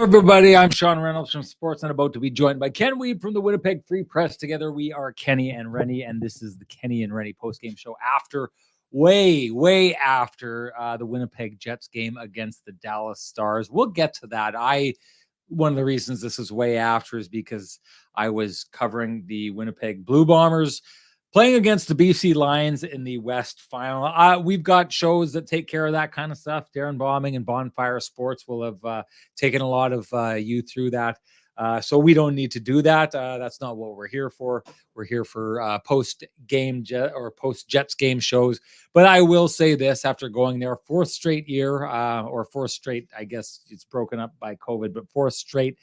Everybody, I'm Sean Reynolds from Sportsnet, about to be joined by Ken Wiebe from the Winnipeg Free Press. Together, we are Kenny and Renny, and this is the Kenny and Renny postgame show after, way after the Winnipeg Jets game against the Dallas Stars. We'll get to that. One of the reasons this is way after is because I was covering the Winnipeg Blue Bombers playing against the BC Lions in the West final. We've got shows that take care of that kind of stuff. Darren Bombing and Bonfire Sports will have taken a lot of you through that. So we don't need to do that. That's not what we're here for. We're here for post-game or post-Jets game shows. But I will say this, after going there fourth straight year, or fourth straight, I guess it's broken up by COVID, but fourth straight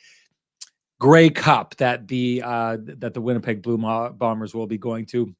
Grey Cup that the Winnipeg Blue Bombers will be going to.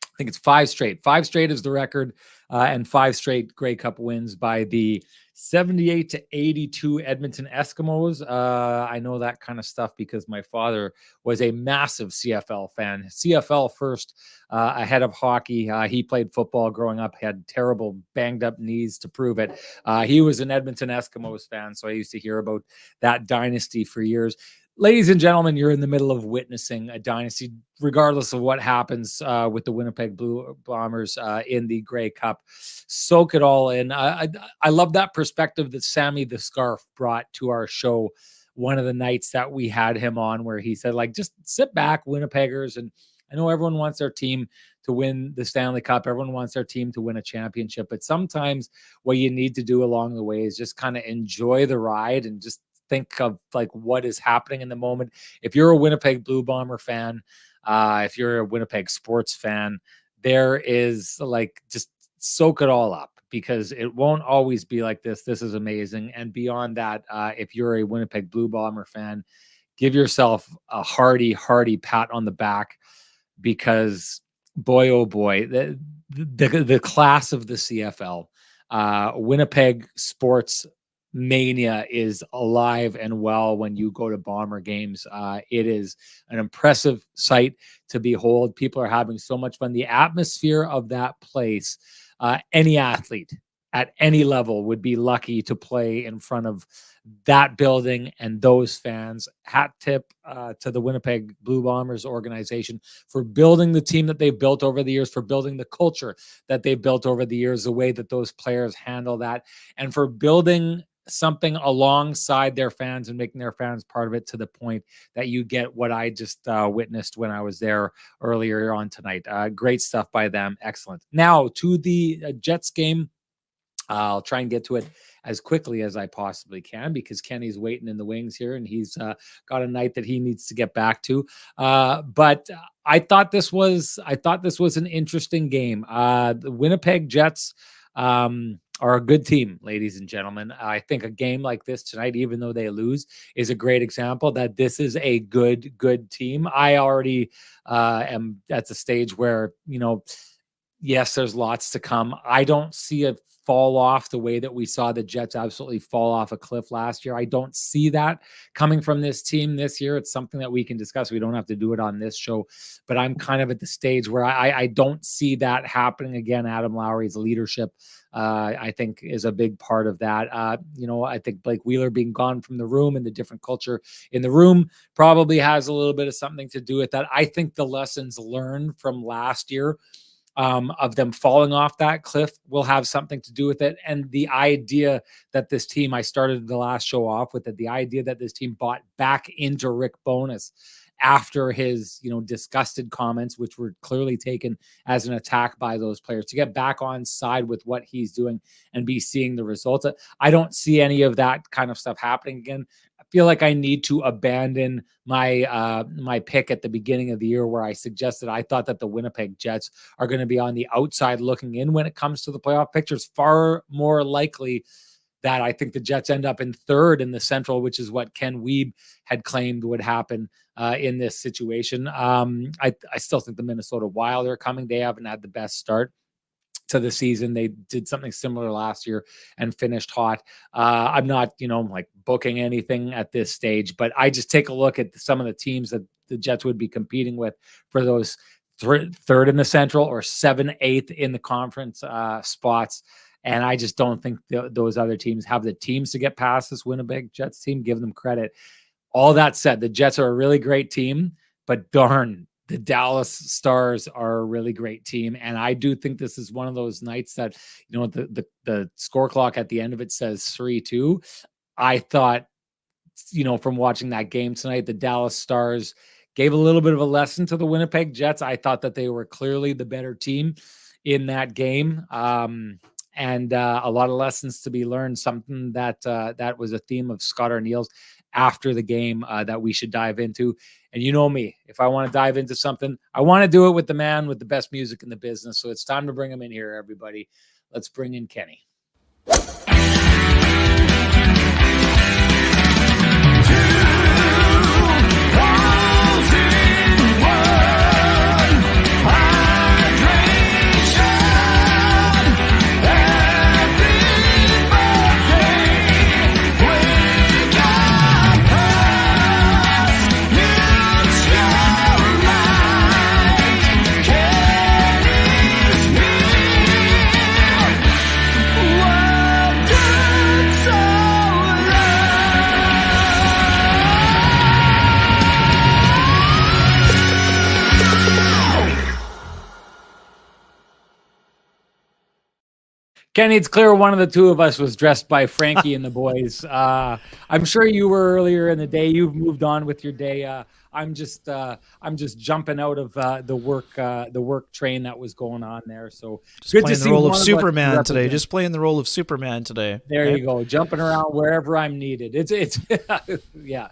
I think it's five straight. Five straight is the record, and five straight Grey Cup wins by the 78-82 Edmonton Eskimos. I know that kind of stuff because my father was a massive CFL fan. CFL first, ahead of hockey. He played football growing up, had terrible banged up knees to prove it. He was an Edmonton Eskimos fan, so I used to hear about that dynasty for years. Ladies and gentlemen, you're in the middle of witnessing a dynasty, regardless of what happens with the Winnipeg Blue Bombers in the Grey Cup. Soak it all in. I love that perspective that Sammy the Scarf brought to our show one of the nights that we had him on, where he said, like, just sit back, Winnipeggers. And I know everyone wants their team to win the Stanley Cup. Everyone wants their team to win a championship. But sometimes what you need to do along the way is just kind of enjoy the ride and just think of like what is happening in the moment. If you're a Winnipeg Blue Bomber fan, if you're a Winnipeg sports fan, there is like, just soak it all up, because it won't always be like this. This is amazing. And beyond that, if you're a Winnipeg Blue Bomber fan, give yourself a hearty pat on the back, because boy, oh boy, the class of the CFL, Winnipeg sports mania is alive and well when you go to Bomber games. It is an impressive sight to behold. People are having so much fun. The atmosphere of that place, any athlete at any level would be lucky to play in front of that building and those fans. Hat tip to the Winnipeg Blue Bombers organization for building the team that they've built over the years, for building the culture that they've built over the years, the way that those players handle that, and for building something alongside their fans and making their fans part of it, to the point that you get what I just witnessed when I was there earlier on tonight. Great stuff by them. Excellent. Now to the Jets game. I'll try and get to it as quickly as I possibly can, because Kenny's waiting in the wings here, and he's got a night that he needs to get back to. But I thought this was an interesting game. The Winnipeg Jets are a good team, ladies and gentlemen. I think a game like this tonight, even though they lose, is a great example that this is a good team. I already am at the stage where, yes, there's lots to come. I don't see a fall off the way that we saw the Jets absolutely fall off a cliff last year. I don't see that coming from this team this year. It's something that we can discuss. We don't have to do it on this show, but I'm kind of at the stage where I don't see that happening again. Adam Lowry's leadership, I think, is a big part of that. I think Blake Wheeler being gone from the room and the different culture in the room probably has a little bit of something to do with that. I think the lessons learned from last year, of them falling off that cliff, will have something to do with it. And the idea that this team, I started the last show off with it, the idea that this team bought back into Rick Bowness after his, disgusted comments, which were clearly taken as an attack by those players, to get back on side with what he's doing and be seeing the results. I don't see any of that kind of stuff happening again. I feel like I need to abandon my my pick at the beginning of the year, where I suggested I thought that the Winnipeg Jets are going to be on the outside looking in when it comes to the playoff picture. It's far more likely that I think the Jets end up in third in the Central, which is what Ken Wiebe had claimed would happen in this situation. I still think the Minnesota Wild are coming. They haven't had the best start to the season. They did something similar last year and finished hot. I'm not, like booking anything at this stage, but I just take a look at some of the teams that the Jets would be competing with for those third in the Central or 7th, 8th in the conference spots. And I just don't think those other teams have the teams to get past this Winnipeg Jets team. Give them credit. All that said, the Jets are a really great team, but darn, the Dallas Stars are a really great team. And I do think this is one of those nights that, the score clock at the end of it says 3-2. I thought, from watching that game tonight, the Dallas Stars gave a little bit of a lesson to the Winnipeg Jets. I thought that they were clearly the better team in that game. And a lot of lessons to be learned, something that was a theme of Scott Arneal's after the game that we should dive into. And you know me, if I want to dive into something, I want to do it with the man with the best music in the business. So it's time to bring him in here, everybody. Let's bring in Kenny. Kenny, it's clear one of the two of us was dressed by Frankie and the boys. I'm sure you were earlier in the day. You've moved on with your day. I'm just jumping out of the work train that was going on there. So just good to see the role of Superman today. Just playing the role of Superman today. There you go, jumping around wherever I'm needed. It's yeah.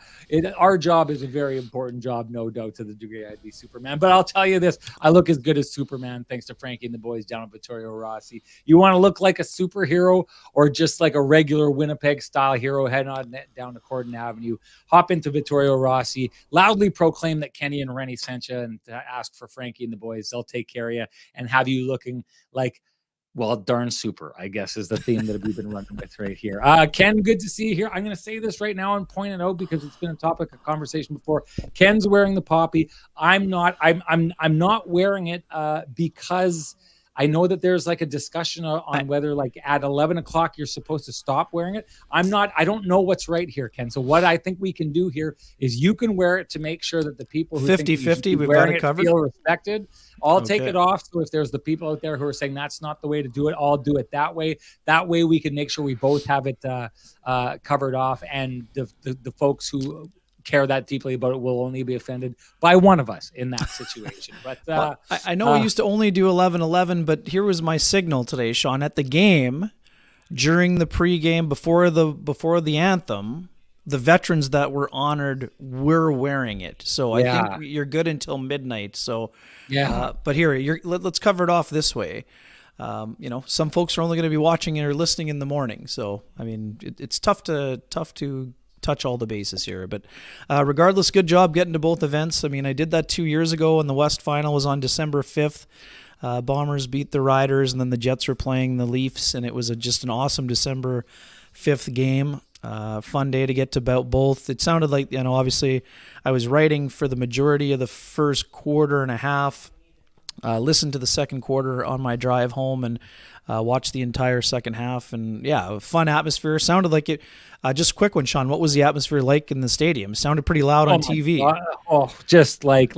Our job is a very important job, no doubt, to the degree I'd be Superman. But I'll tell you this, I look as good as Superman thanks to Frankie and the boys down at Vittorio Rossi. You want to look like a superhero or just like a regular Winnipeg-style hero, head on down to Corden Avenue, hop into Vittorio Rossi, loudly proclaim that Kenny and Renny sent you and ask for Frankie and the boys. They'll take care of you and have you looking like, well, darn super, I guess, is the theme that we've been running with right here. Ken, good to see you here. I'm going to say this right now and point it out because it's been a topic of conversation before. Ken's wearing the poppy. I'm not wearing it because I know that there's like a discussion on whether like at 11 o'clock you're supposed to stop wearing it. I don't know what's right here, Ken. So what I think we can do here is you can wear it to make sure that the people who 50-50, we've got it covered, feel respected. I'll take it off. So if there's the people out there who are saying that's not the way to do it, I'll do it that way. That way we can make sure we both have it covered off, and the folks who care that deeply about it will only be offended by one of us in that situation. But well, I know we used to only do 11:11, but here was my signal today, Sean. At the game, during the pregame, before the anthem, the veterans that were honored were wearing it. So I think you're good until midnight. So but here, let's cover it off this way. Some folks are only going to be watching or listening in the morning. So I mean, it's tough to touch all the bases here, but regardless, good job getting to both events. I mean, I did that 2 years ago, and the West Final was on December 5th. Bombers beat the Riders, and then the Jets were playing the Leafs, and it was just an awesome December 5th game. Fun day to get to both. It sounded like, obviously I was writing for the majority of the first quarter and a half, listened to the second quarter on my drive home, and watched the entire second half. And yeah, fun atmosphere. Sounded like it. Just a quick one, Sean. What was the atmosphere like in the stadium? It sounded pretty loud on TV. Just like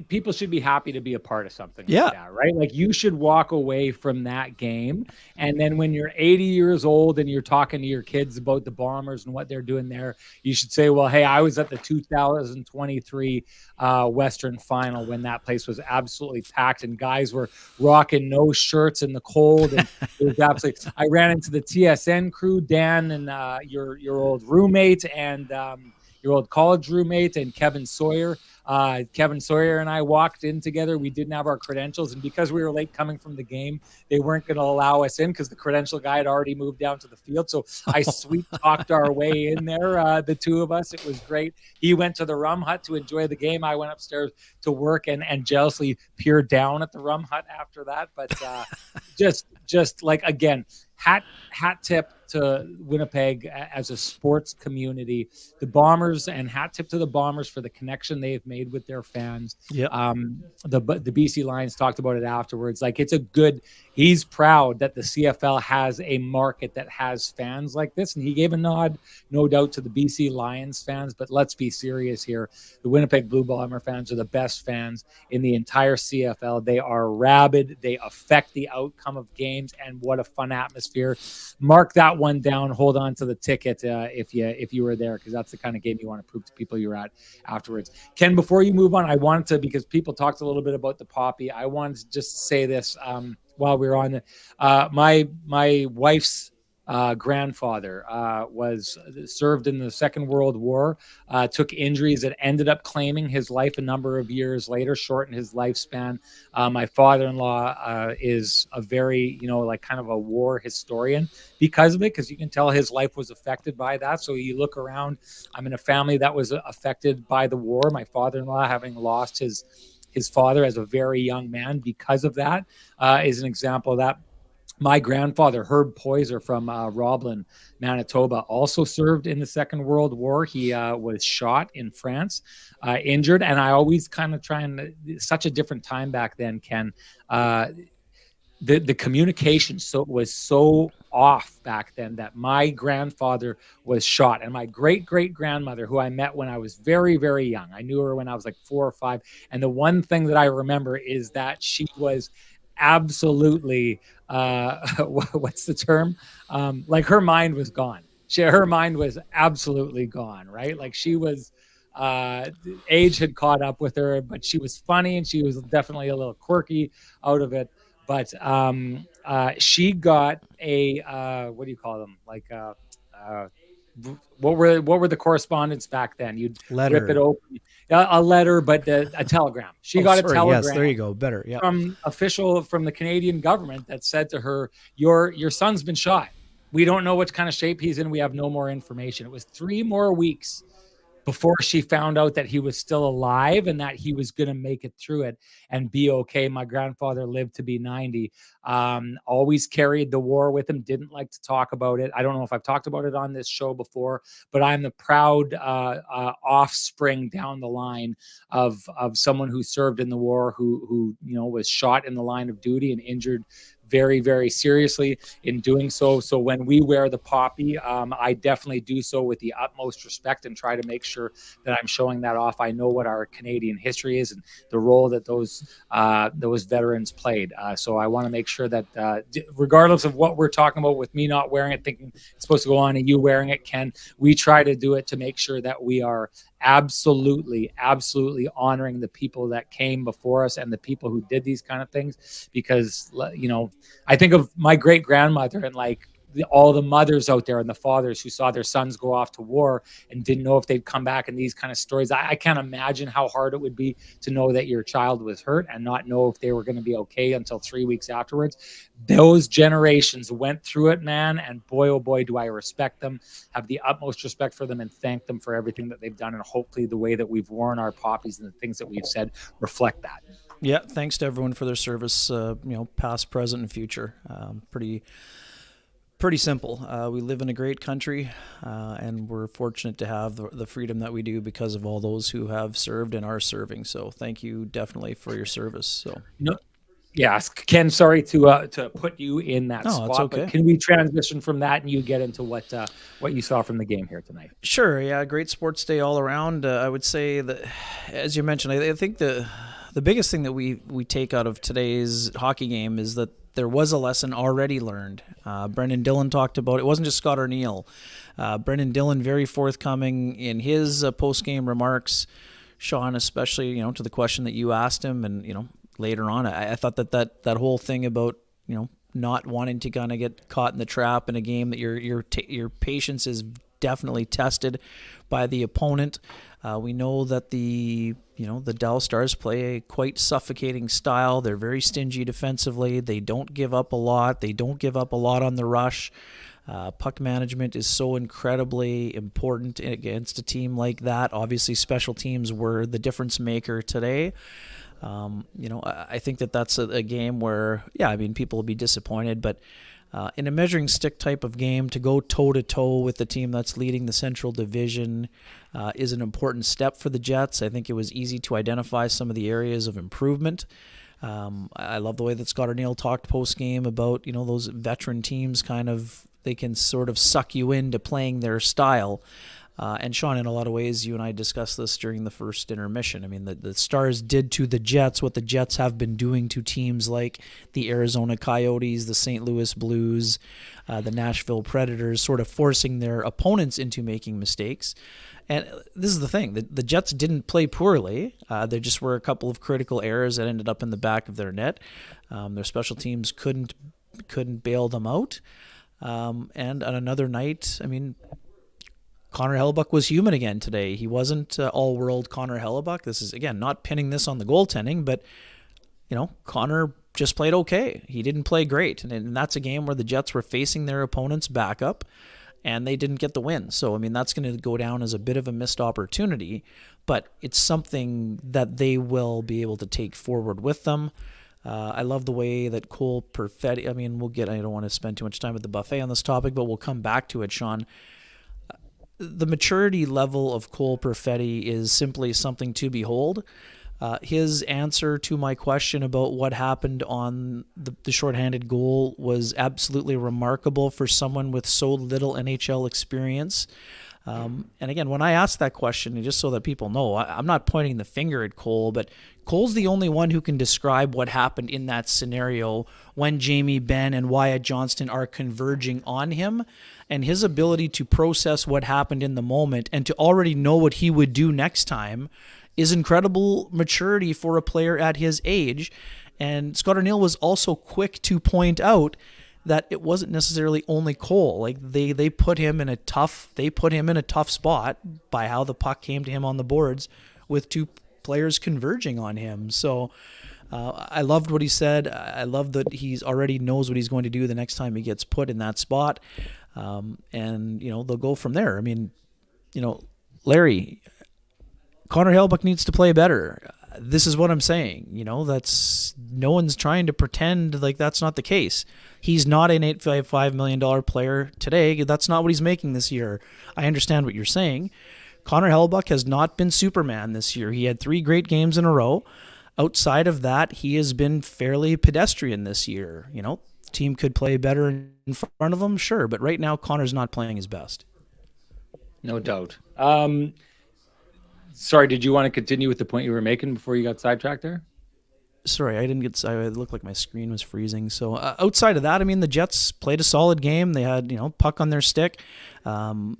people should be happy to be a part of something like that, right? Like you should walk away from that game, and then when you're 80 years old and you're talking to your kids about the Bombers and what they're doing there, you should say, well, hey, I was at the 2023 Western Final when that place was absolutely packed and guys were rocking no shirts in the cold, and it was absolutely. I ran into the TSN crew, Dan and your old roommate and your old college roommate, and Kevin Sawyer. Kevin Sawyer and I walked in together. We didn't have our credentials, and because we were late coming from the game, they weren't going to allow us in because the credential guy had already moved down to the field. So I sweet talked our way in there, the two of us. It was great. He went to the Rum Hut to enjoy the game. I went upstairs to work and jealously peered down at the Rum Hut after that. But just like, again, hat tip to Winnipeg as a sports community, the Bombers, and hat tip to the Bombers for the connection they've made with their fans. Yep. The BC Lions talked about it afterwards. Like, it's a good, he's proud that the CFL has a market that has fans like this. And he gave a nod, no doubt, to the BC Lions fans. But let's be serious here. The Winnipeg Blue Bomber fans are the best fans in the entire CFL. They are rabid. They affect the outcome of games. And what a fun atmosphere. Mark that one down. Hold on to the ticket if you were there, because that's the kind of game you want to prove to people you're at afterwards. Ken, before you move on, I wanted to, because people talked a little bit about the Poppy, I wanted to just say this while we were on my wife's grandfather was served in the Second World War, took injuries that ended up claiming his life a number of years later, shortened his lifespan. My father-in-law is a very, like kind of a war historian because of it, because you can tell his life was affected by that. So you look around, I'm in a family that was affected by the war. My father-in-law, having lost his father as a very young man because of that, is an example of that. My grandfather, Herb Poyser from Roblin, Manitoba, also served in the Second World War. He was shot in France, injured. And I always kind of try and, such a different time back then, Ken, the communication was so off back then that my grandfather was shot, and my great-great-grandmother, who I met when I was very, very young, I knew her when I was like 4 or 5, and the one thing that I remember is that she was absolutely what's the term, like her mind was gone. Her mind was absolutely gone, right? Like, she was age had caught up with her, but she was funny, and she was definitely a little quirky out of it. But she got a what do you call them? Like what were the correspondence back then? You'd rip it open, a letter, but a telegram. She got a telegram. Yes, there you go. Better, yeah. From official from the Canadian government that said to her, "Your son's been shot. We don't know what kind of shape he's in. We have no more information." It was 3 more weeks before she found out that he was still alive and that he was going to make it through it and be okay. My grandfather lived to be 90, always carried the war with him, didn't like to talk about it. I don't know if I've talked about it on this show before, but I'm the proud offspring down the line of someone who served in the war, who was shot in the line of duty and injured very, very seriously in doing so. So when we wear the Poppy, I definitely do so with the utmost respect and try to make sure that I'm showing that off. I know what our Canadian history is and the role that those veterans played. So I want to make sure that regardless of what we're talking about with me not wearing it, thinking it's supposed to go on and you wearing it, Ken, we try to do it to make sure that we are absolutely honoring the people that came before us and the people who did these kind of things. Because, I think of my great grandmother and like all the mothers out there and the fathers who saw their sons go off to war and didn't know if they'd come back, and these kind of stories. I can't imagine how hard it would be to know that your child was hurt and not know if they were going to be okay until 3 weeks afterwards. Those generations went through it, man. And boy, oh boy, do I respect them, have the utmost respect for them, and thank them for everything that they've done. And hopefully the way that we've worn our poppies and the things that we've said reflect that. Yeah. Thanks to everyone for their service, past, present, and future. Pretty simple. We live in a great country, and we're fortunate to have the freedom that we do because of all those who have served and are serving. So thank you definitely for your service. So no, yes, Ken, sorry to put you in that spot. It's okay. But can we transition from that and you get into what you saw from the game here tonight? Sure. Yeah, great sports day all around. I would say that, as you mentioned, I think the biggest thing that we take out of today's hockey game is that there was a lesson already learned. Brendan Dillon talked about it. It wasn't just Scott O'Neill. Brendan Dillon, very forthcoming in his post-game remarks. Sean, especially, to the question that you asked him, and later on, I thought that whole thing about not wanting to kind of get caught in the trap in a game that your patience is definitely tested by the opponent. We know that the Dallas Stars play a quite suffocating style. They're very stingy defensively. They don't give up a lot. They don't give up a lot on the rush. Puck management is so incredibly important against a team like that. Obviously, special teams were the difference maker today. I think that's a game where, people will be disappointed, but In a measuring stick type of game, to go toe-to-toe with the team that's leading the Central Division is an important step for the Jets. I think it was easy to identify some of the areas of improvement. I love the way that Scott Arniel talked post-game about, those veteran teams they can sort of suck you into playing their style. And Sean, in a lot of ways, you and I discussed this during the first intermission. I mean, the Stars did to the Jets what the Jets have been doing to teams like the Arizona Coyotes, the St. Louis Blues, the Nashville Predators, sort of forcing their opponents into making mistakes. And this is the thing, the Jets didn't play poorly. There just were a couple of critical errors that ended up in the back of their net. Their special teams couldn't bail them out. And on another night, Connor Hellebuyck was human again today. He wasn't all-world Connor Hellebuyck. This is, again, not pinning this on the goaltending, but, Connor just played okay. He didn't play great. And that's a game where the Jets were facing their opponent's backup, and they didn't get the win. So, that's going to go down as a bit of a missed opportunity, but it's something that they will be able to take forward with them. I love the way that Cole Perfetti, I don't want to spend too much time at the buffet on this topic, but we'll come back to it, Sean. The maturity level of Cole Perfetti is simply something to behold. His answer to my question about what happened on the shorthanded goal was absolutely remarkable for someone with so little NHL experience. And again, when I asked that question, and just so that people know, I'm not pointing the finger at Cole, but Cole's the only one who can describe what happened in that scenario when Jamie Benn and Wyatt Johnston are converging on him, and his ability to process what happened in the moment and to already know what he would do next time is incredible maturity for a player at his age. And Scott Arniel was also quick to point out that it wasn't necessarily only Cole. Like they put him in a tough spot by how the puck came to him on the boards with two players converging on him. So I loved what he said. I love that he's already knows what he's going to do the next time he gets put in that spot. And they'll go from there. Larry, Connor Hellebuyck needs to play better. This is what I'm saying. That's no one's trying to pretend like that's not the case. He's not an $8.5 million player today. That's not what he's making this year. I understand what you're saying. Connor Hellebuyck has not been Superman this year. He had 3 great games in a row. Outside of that, he has been fairly pedestrian this year. The team could play better in front of him, sure, but right now Connor's not playing his best. No doubt. Sorry, did you want to continue with the point you were making before you got sidetracked there? Sorry, it looked like my screen was freezing. So outside of that, the Jets played a solid game. They had, puck on their stick. And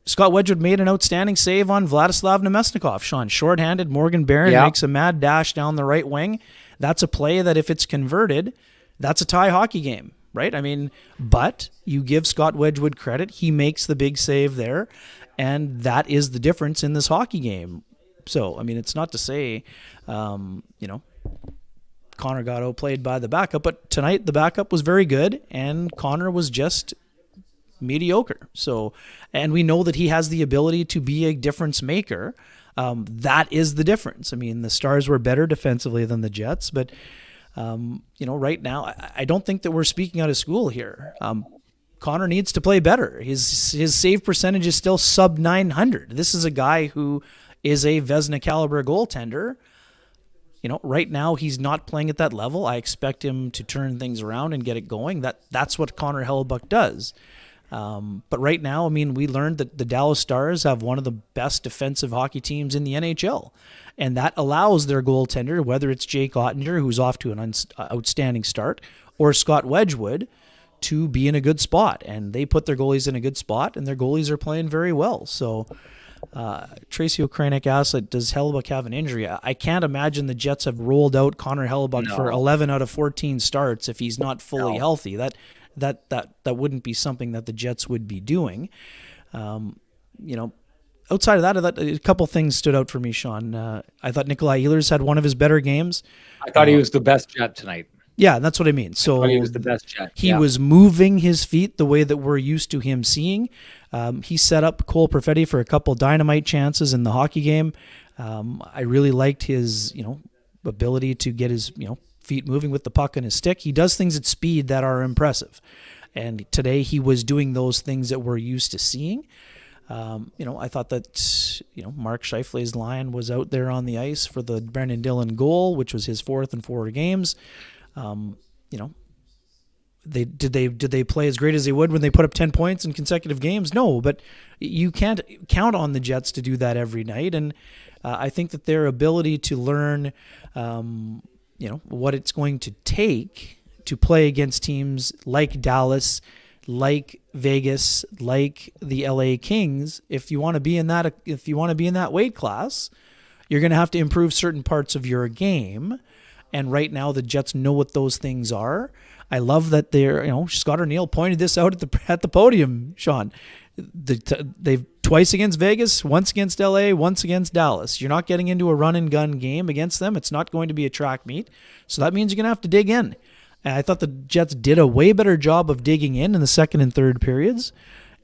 Scott Wedgwood made an outstanding save on Vladislav Nemesnikov. Sean, shorthanded, Morgan Barron makes a mad dash down the right wing. That's a play that if it's converted, that's a tie hockey game, right? But you give Scott Wedgwood credit. He makes the big save there. And that is the difference in this hockey game. So, it's not to say, Connor got outplayed by the backup, but tonight the backup was very good and Connor was just mediocre. So, and we know that he has the ability to be a difference maker. That is the difference. The Stars were better defensively than the Jets, but, right now, I don't think that we're speaking out of school here. Connor needs to play better. His save percentage is still sub 900. This is a guy who is a Vezina caliber goaltender. Right now he's not playing at that level. I expect him to turn things around and get it going. That's what Connor Hellebuyck does. But right now, we learned that the Dallas Stars have one of the best defensive hockey teams in the NHL. And that allows their goaltender, whether it's Jake Ottinger, who's off to an outstanding start, or Scott Wedgwood, to be in a good spot. And they put their goalies in a good spot, and their goalies are playing very well. So Tracy Okranek asked, does Hellebuyck have an injury? I can't imagine the Jets have rolled out Connor Hellebuyck for 11 out of 14 starts if he's not fully healthy. That wouldn't be something that the Jets would be doing. Outside of that, a couple things stood out for me, Sean. I thought Nikolai Ehlers had one of his better games. I thought he was the best Jet tonight. Yeah, that's what I mean. So he was the best Jet. He was moving his feet the way that we're used to him seeing. He set up Cole Perfetti for a couple dynamite chances in the hockey game. I really liked his, ability to get his, feet moving with the puck and his stick. He does things at speed that are impressive. And today he was doing those things that we're used to seeing. I thought that, Mark Scheifele's line was out there on the ice for the Brendan Dillon goal, which was his 4th in 4 games. Did they play as great as they would when they put up 10 points in consecutive games? No, but you can't count on the Jets to do that every night. And I think that their ability to learn, what it's going to take to play against teams like Dallas, like Vegas, like the LA Kings, if you want to be in that weight class, you're going to have to improve certain parts of your game. And right now the Jets know what those things are. I love that Scott O'Neill pointed this out at the podium, Sean. They've twice against Vegas, once against LA, once against Dallas. You're not getting into a run and gun game against them. It's not going to be a track meet. So that means you're going to have to dig in. And I thought the Jets did a way better job of digging in the second and third periods,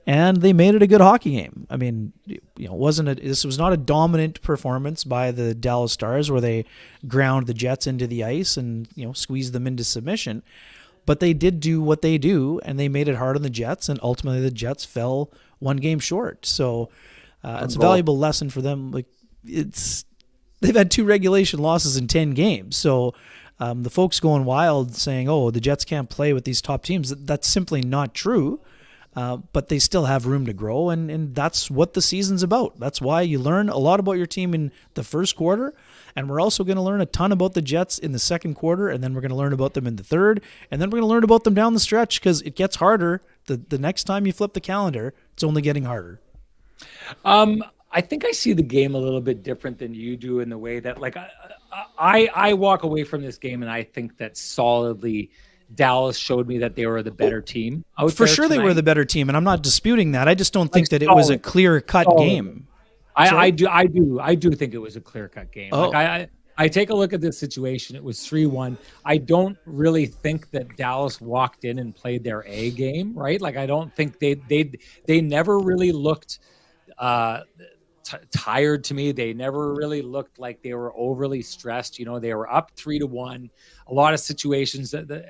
and they made it a good hockey game. I mean, this was not a dominant performance by the Dallas Stars where they ground the Jets into the ice and squeezed them into submission. But they did do what they do, and they made it hard on the Jets, and ultimately the Jets fell one game short. So it's a valuable lesson for them. They've had 2 regulation losses in 10 games, so. The folks going wild saying, oh, the Jets can't play with these top teams, that's simply not true. But they still have room to grow, and that's what the season's about. That's why you learn a lot about your team in the first quarter, and we're also going to learn a ton about the Jets in the second quarter, and then we're going to learn about them in the third, and then we're going to learn about them down the stretch because it gets harder. The next time you flip the calendar, it's only getting harder. I think I see the game a little bit different than you do in the way that, I walk away from this game and I think that solidly Dallas showed me that they were the better team. For sure they were the better team, and I'm not disputing that. I just don't think that it was a clear-cut game. I do think it was a clear-cut game. Oh. I take a look at this situation. It was 3-1. I don't really think that Dallas walked in and played their A game, right? I don't think they never really looked tired to me. They never really looked like they were overly stressed. They were up 3-1. A lot of situations the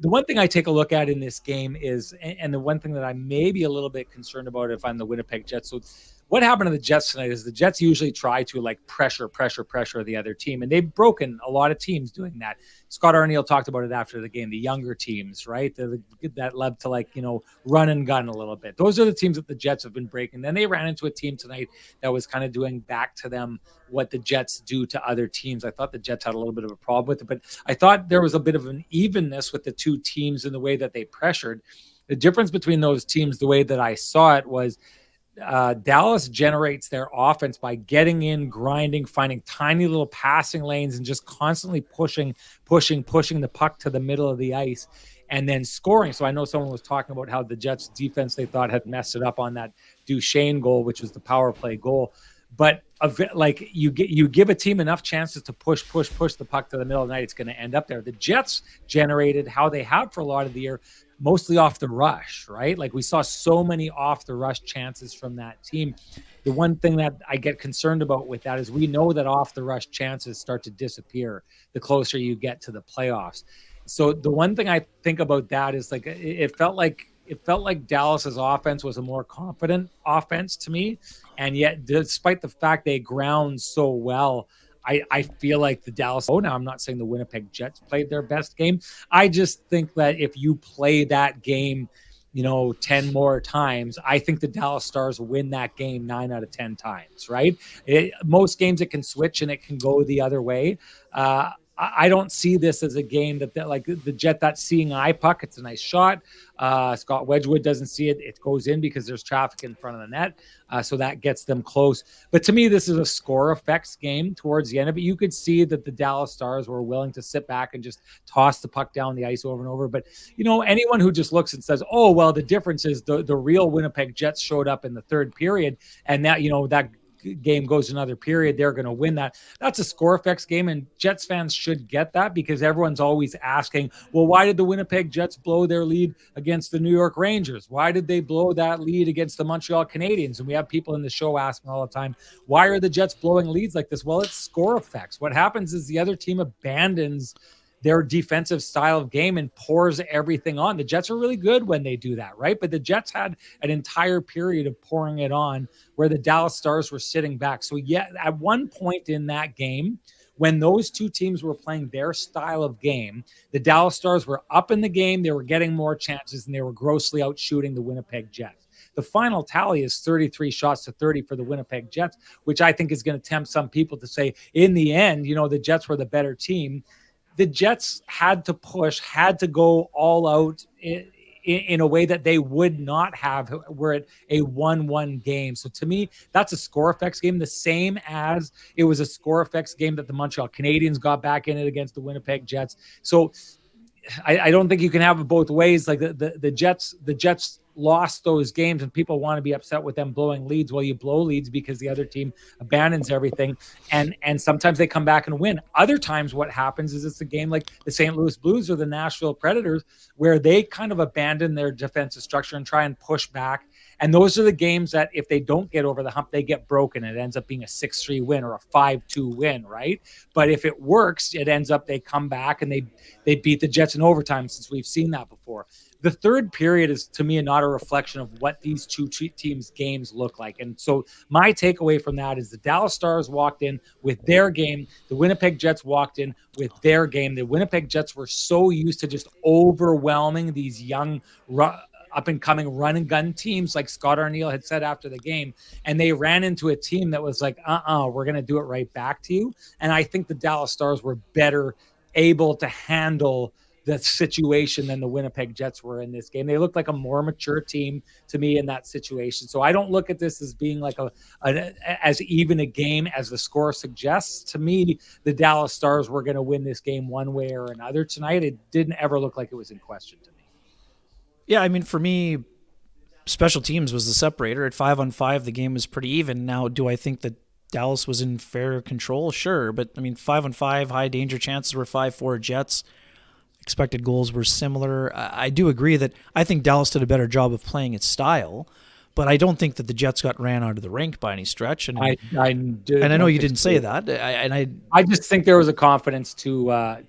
one thing I take a look at in this game is, and the one thing that I may be a little bit concerned about if I'm the Winnipeg Jets. So what happened to the Jets tonight is the Jets usually try to pressure the other team, and they've broken a lot of teams doing that. Scott O'Neill talked about it after the game, the younger teams, right? That led to run and gun a little bit. Those are the teams that the Jets have been breaking. Then they ran into a team tonight that was kind of doing back to them what the Jets do to other teams. I thought the Jets had a little bit of a problem with it, but I thought there was a bit of an evenness with the two teams in the way that they pressured. The difference between those teams, the way that I saw it, was Dallas generates their offense by getting in, grinding, finding tiny little passing lanes, and just constantly pushing the puck to the middle of the ice and then scoring. So I know someone was talking about how the Jets defense, they thought, had messed it up on that Duchesne goal, which was the power play goal. But you give a team enough chances to push the puck to the middle of the night, it's going to end up there. The Jets generated how they have for a lot of the year, mostly off the rush, right? We saw so many off the rush chances from that team. The one thing that I get concerned about with that is we know that off the rush chances start to disappear the closer you get to the playoffs. So the one thing I think about that is it felt like Dallas's offense was a more confident offense to me. And yet, despite the fact they ground so well, I feel like the Dallas, now I'm not saying the Winnipeg Jets played their best game. I just think that if you play that game, 10 more times, I think the Dallas Stars win that game 9 out of 10 times, right? Most games it can switch and it can go the other way. I don't see this as a game that the Jet, that seeing eye puck, it's a nice shot. Scott Wedgwood doesn't see it. It goes in because there's traffic in front of the net. So that gets them close. But to me, this is a score effects game towards the end of it. You could see that the Dallas Stars were willing to sit back and just toss the puck down the ice over and over. But, anyone who just looks and says, oh, well, the difference is the real Winnipeg Jets showed up in the third period. And that, that game goes another period, they're going to win that. That's a score effects game, and Jets fans should get that because everyone's always asking, well, why did the Winnipeg Jets blow their lead against the New York Rangers? Why did they blow that lead against the Montreal Canadiens? And we have people in the show asking all the time, why are the Jets blowing leads like this? Well, it's score effects. What happens is the other team abandons their defensive style of game and pours everything on. The Jets are really good when they do that, right? But the Jets had an entire period of pouring it on where the Dallas Stars were sitting back. So yeah, at one point in that game, when those two teams were playing their style of game, the Dallas Stars were up in the game, they were getting more chances, and they were grossly out shooting the Winnipeg Jets. The final tally is 33 shots to 30 for the Winnipeg Jets, which I think is going to tempt some people to say, in the end, the Jets were the better team. The Jets had to push, had to go all out in a way that they would not have were it a 1-1 game. So to me, that's a score effects game, the same as it was a score effects game that the Montreal Canadiens got back in it against the Winnipeg Jets. So I don't think you can have it both ways. Like the Jets lost those games, and people want to be upset with them blowing leads. Well, you blow leads because the other team abandons everything, and sometimes they come back and win. Other times what happens is it's a game like the St. Louis Blues or the Nashville Predators where they kind of abandon their defensive structure and try and push back. And those are the games that if they don't get over the hump, they get broken. It ends up being a 6-3 win or a 5-2 win, right? But if it works, it ends up they come back and they beat the Jets in overtime, since we've seen that before. The third period is, to me, not a reflection of what these two teams' games look like. And so my takeaway from that is the Dallas Stars walked in with their game. The Winnipeg Jets walked in with their game. The Winnipeg Jets were so used to just overwhelming these young up-and-coming run-and-gun teams, like Scott Arniel had said after the game, and they ran into a team that was like, we're going to do it right back to you. And I think the Dallas Stars were better able to handle the situation than the Winnipeg Jets were in this game. They looked like a more mature team to me in that situation. So I don't look at this as being like as even a game as the score suggests. To me, the Dallas Stars were going to win this game one way or another tonight. It didn't ever look like it was in question to me. Yeah, I mean, for me, special teams was the separator. At 5-on-5, the game was pretty even. Now, do I think that Dallas was in fair control? Sure. But, I mean, 5-on-5, high danger chances were 5-4 Jets. Expected goals were similar. I do agree that I think Dallas did a better job of playing its style, but I don't think that the Jets got ran out of the rink by any stretch. And I know you didn't say that. I just think there was a confidence to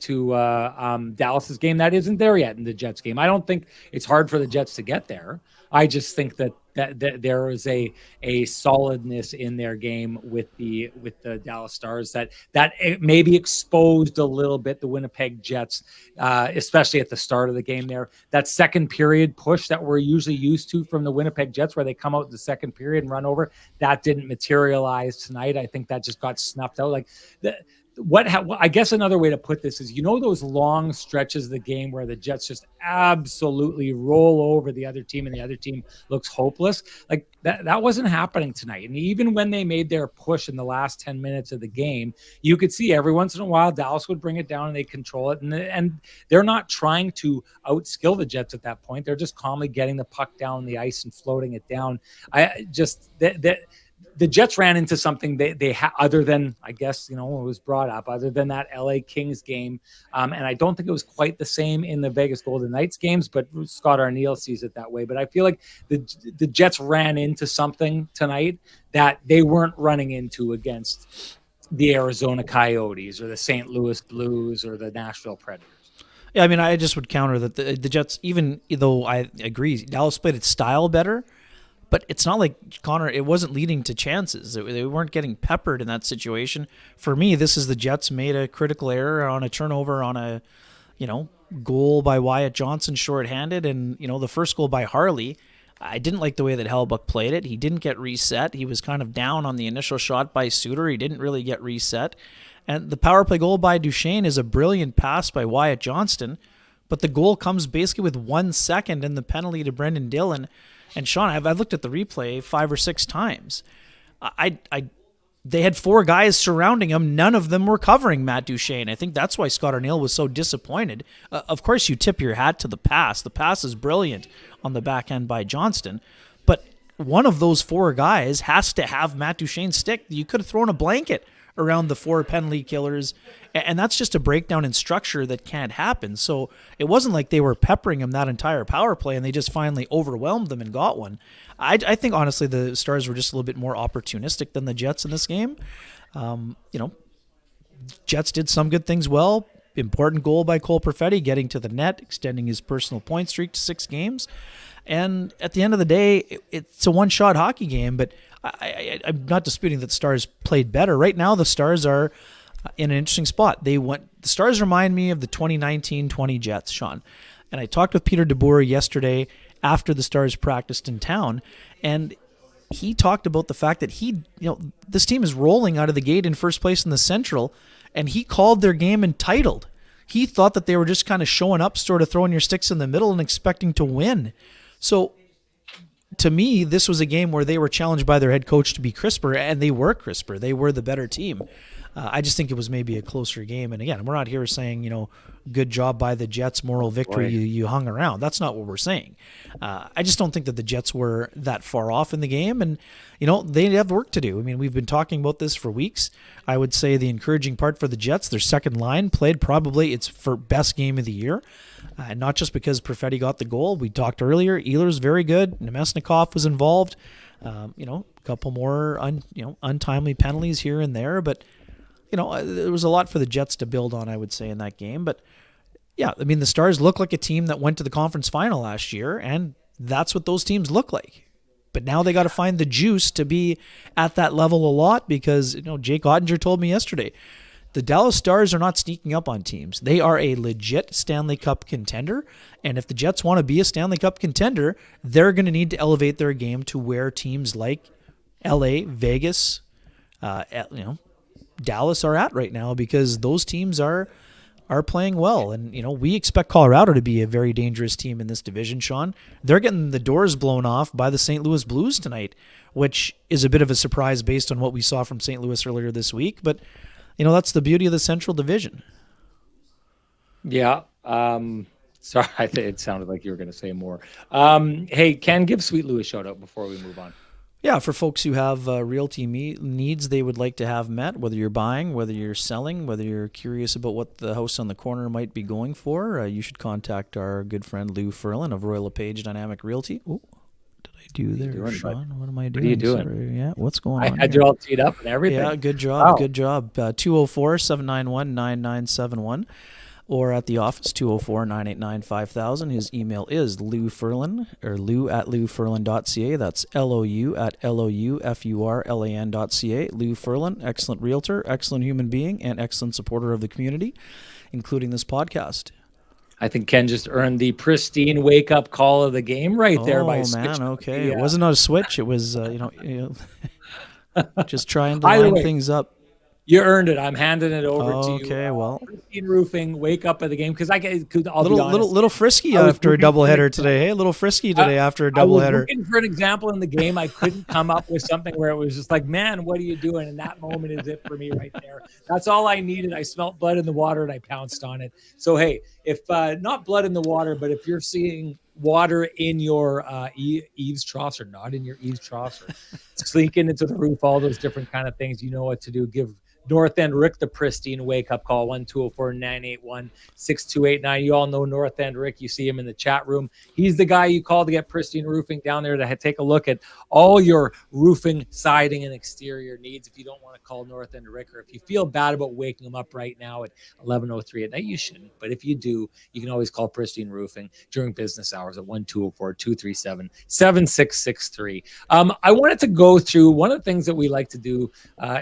Dallas's game that isn't there yet in the Jets game. I don't think it's hard for the Jets to get there. I just think that there is a solidness in their game with the Dallas Stars that it maybe exposed a little bit the Winnipeg Jets, especially at the start of the game there. That second period push that we're usually used to from the Winnipeg Jets, where they come out in the second period and run over, that didn't materialize tonight. I think that just got snuffed out. Like I guess another way to put this is, those long stretches of the game where the Jets just absolutely roll over the other team and the other team looks hopeless. Like that wasn't happening tonight. And even when they made their push in the last 10 minutes of the game, you could see every once in a while Dallas would bring it down and they control it. And they're not trying to outskill the Jets at that point. They're just calmly getting the puck down the ice and floating it down. The Jets ran into something they other than, I guess, it was brought up, other than that LA Kings game. And I don't think it was quite the same in the Vegas Golden Knights games, but Scott Arniel sees it that way. But I feel like the Jets ran into something tonight that they weren't running into against the Arizona Coyotes or the St. Louis Blues or the Nashville Predators. Yeah, I mean, I just would counter that the Jets, even though I agree, Dallas played its style better, but it's not like, Connor, it wasn't leading to chances. They weren't getting peppered in that situation. For me, this is the Jets made a critical error on a turnover on a, goal by Wyatt Johnson shorthanded, and, the first goal by Harley. I didn't like the way that Hellebuyck played it. He didn't get reset. He was kind of down on the initial shot by Suter. He didn't really get reset. And the power play goal by Duchesne is a brilliant pass by Wyatt Johnston, but the goal comes basically with 1 second and the penalty to Brendan Dillon. And Sean, I've looked at the replay 5 or 6 times. They had 4 guys surrounding him. None of them were covering Matt Duchesne. I think that's why Scott Arniel was so disappointed. Of course, you tip your hat to the pass. The pass is brilliant on the back end by Johnston. But one of those 4 guys has to have Matt Duchesne's stick. You could have thrown a blanket around the 4 penalty killers, and that's just a breakdown in structure that can't happen. So it wasn't like they were peppering him that entire power play and they just finally overwhelmed them and got one. I think, honestly, the Stars were just a little bit more opportunistic than the Jets in this game. Jets did some good things well. important goal by Cole Perfetti, getting to the net, extending his personal point streak to 6 games. And at the end of the day, it's a one-shot hockey game, but I'm not disputing that the Stars played better. Right now, the Stars are in an interesting spot. The Stars remind me of the 2019-20 Jets, Sean. And I talked with Peter DeBoer yesterday after the Stars practiced in town, and he talked about the fact that this team is rolling out of the gate in first place in the Central, and he called their game entitled. He thought that they were just kind of showing up, sort of throwing your sticks in the middle and expecting to win. So to me, this was a game where they were challenged by their head coach to be crisper, and they were crisper. They were the better team. I just think it was maybe a closer game. And again, we're not here saying, good job by the Jets, moral victory, you hung around. That's not what we're saying. I just don't think that the Jets were that far off in the game. And, they have work to do. I mean, we've been talking about this for weeks. I would say the encouraging part for the Jets, their second line played probably its best game of the year. And not just because Perfetti got the goal. We talked earlier, Ehlers very good. Nemesnikov was involved. A couple more untimely penalties here and there. But, there was a lot for the Jets to build on, I would say, in that game. But, yeah, I mean, the Stars look like a team that went to the conference final last year, and that's what those teams look like. But now they got to find the juice to be at that level a lot because, Jake Ottinger told me yesterday, the Dallas Stars are not sneaking up on teams. They are a legit Stanley Cup contender, and if the Jets want to be a Stanley Cup contender, they're going to need to elevate their game to where teams like LA, Vegas, Dallas are at right now because those teams are playing well. And, we expect Colorado to be a very dangerous team in this division, Sean. They're getting the doors blown off by the St. Louis Blues tonight, which is a bit of a surprise based on what we saw from St. Louis earlier this week. But, that's the beauty of the Central Division. Yeah. Sorry, it sounded like you were going to say more. Hey, Ken, give Sweet Lou a shout out before we move on. Yeah, for folks who have realty needs they would like to have met, whether you're buying, whether you're selling, whether you're curious about what the house on the corner might be going for, you should contact our good friend Lou Ferlin of Royal LePage Dynamic Realty. Oh, did I do there, Sean? What am I doing? What are you doing? Sorry. Yeah, what's going on? I had you all teed up and everything. Yeah, good job. Wow. Good job. 204-791-9971. Or at the office, 204-989-5000. His email is Lou Ferlin, or lou@louferlin.ca. That's LOU@LOUFURLAN.ca. Lou Ferlin, excellent realtor, excellent human being, and excellent supporter of the community, including this podcast. I think Ken just earned the pristine wake-up call of the game there by switching. Okay. It wasn't a switch. It was, just trying to line things up. You earned it. I'm handing it over to you. Okay, well. Pristine roofing, wake up at the game. Because I'll be honest. Little frisky after a doubleheader today. Hey, a little frisky today after a doubleheader. I was looking for an example in the game. I couldn't come up with something where it was just like, man, what are you doing? And that moment is it for me right there. That's all I needed. I smelled blood in the water and I pounced on it. So, hey, if not blood in the water, but if you're seeing water in your eaves troughs or not in your eaves troughs or leaking into the roof, all those different kind of things, you know what to do. Give North End Rick the pristine wake-up call, 1-204-981-6289. You all know North End Rick. You see him in the chat room. He's the guy you call to get pristine roofing down there to take a look at all your roofing, siding, and exterior needs. If you don't want to call North End Rick, or if you feel bad about waking him up right now at 11:03 at night, you shouldn't. But if you do, you can always call Pristine Roofing during business hours at 1-204-237-7663. I wanted to go through one of the things that we like to do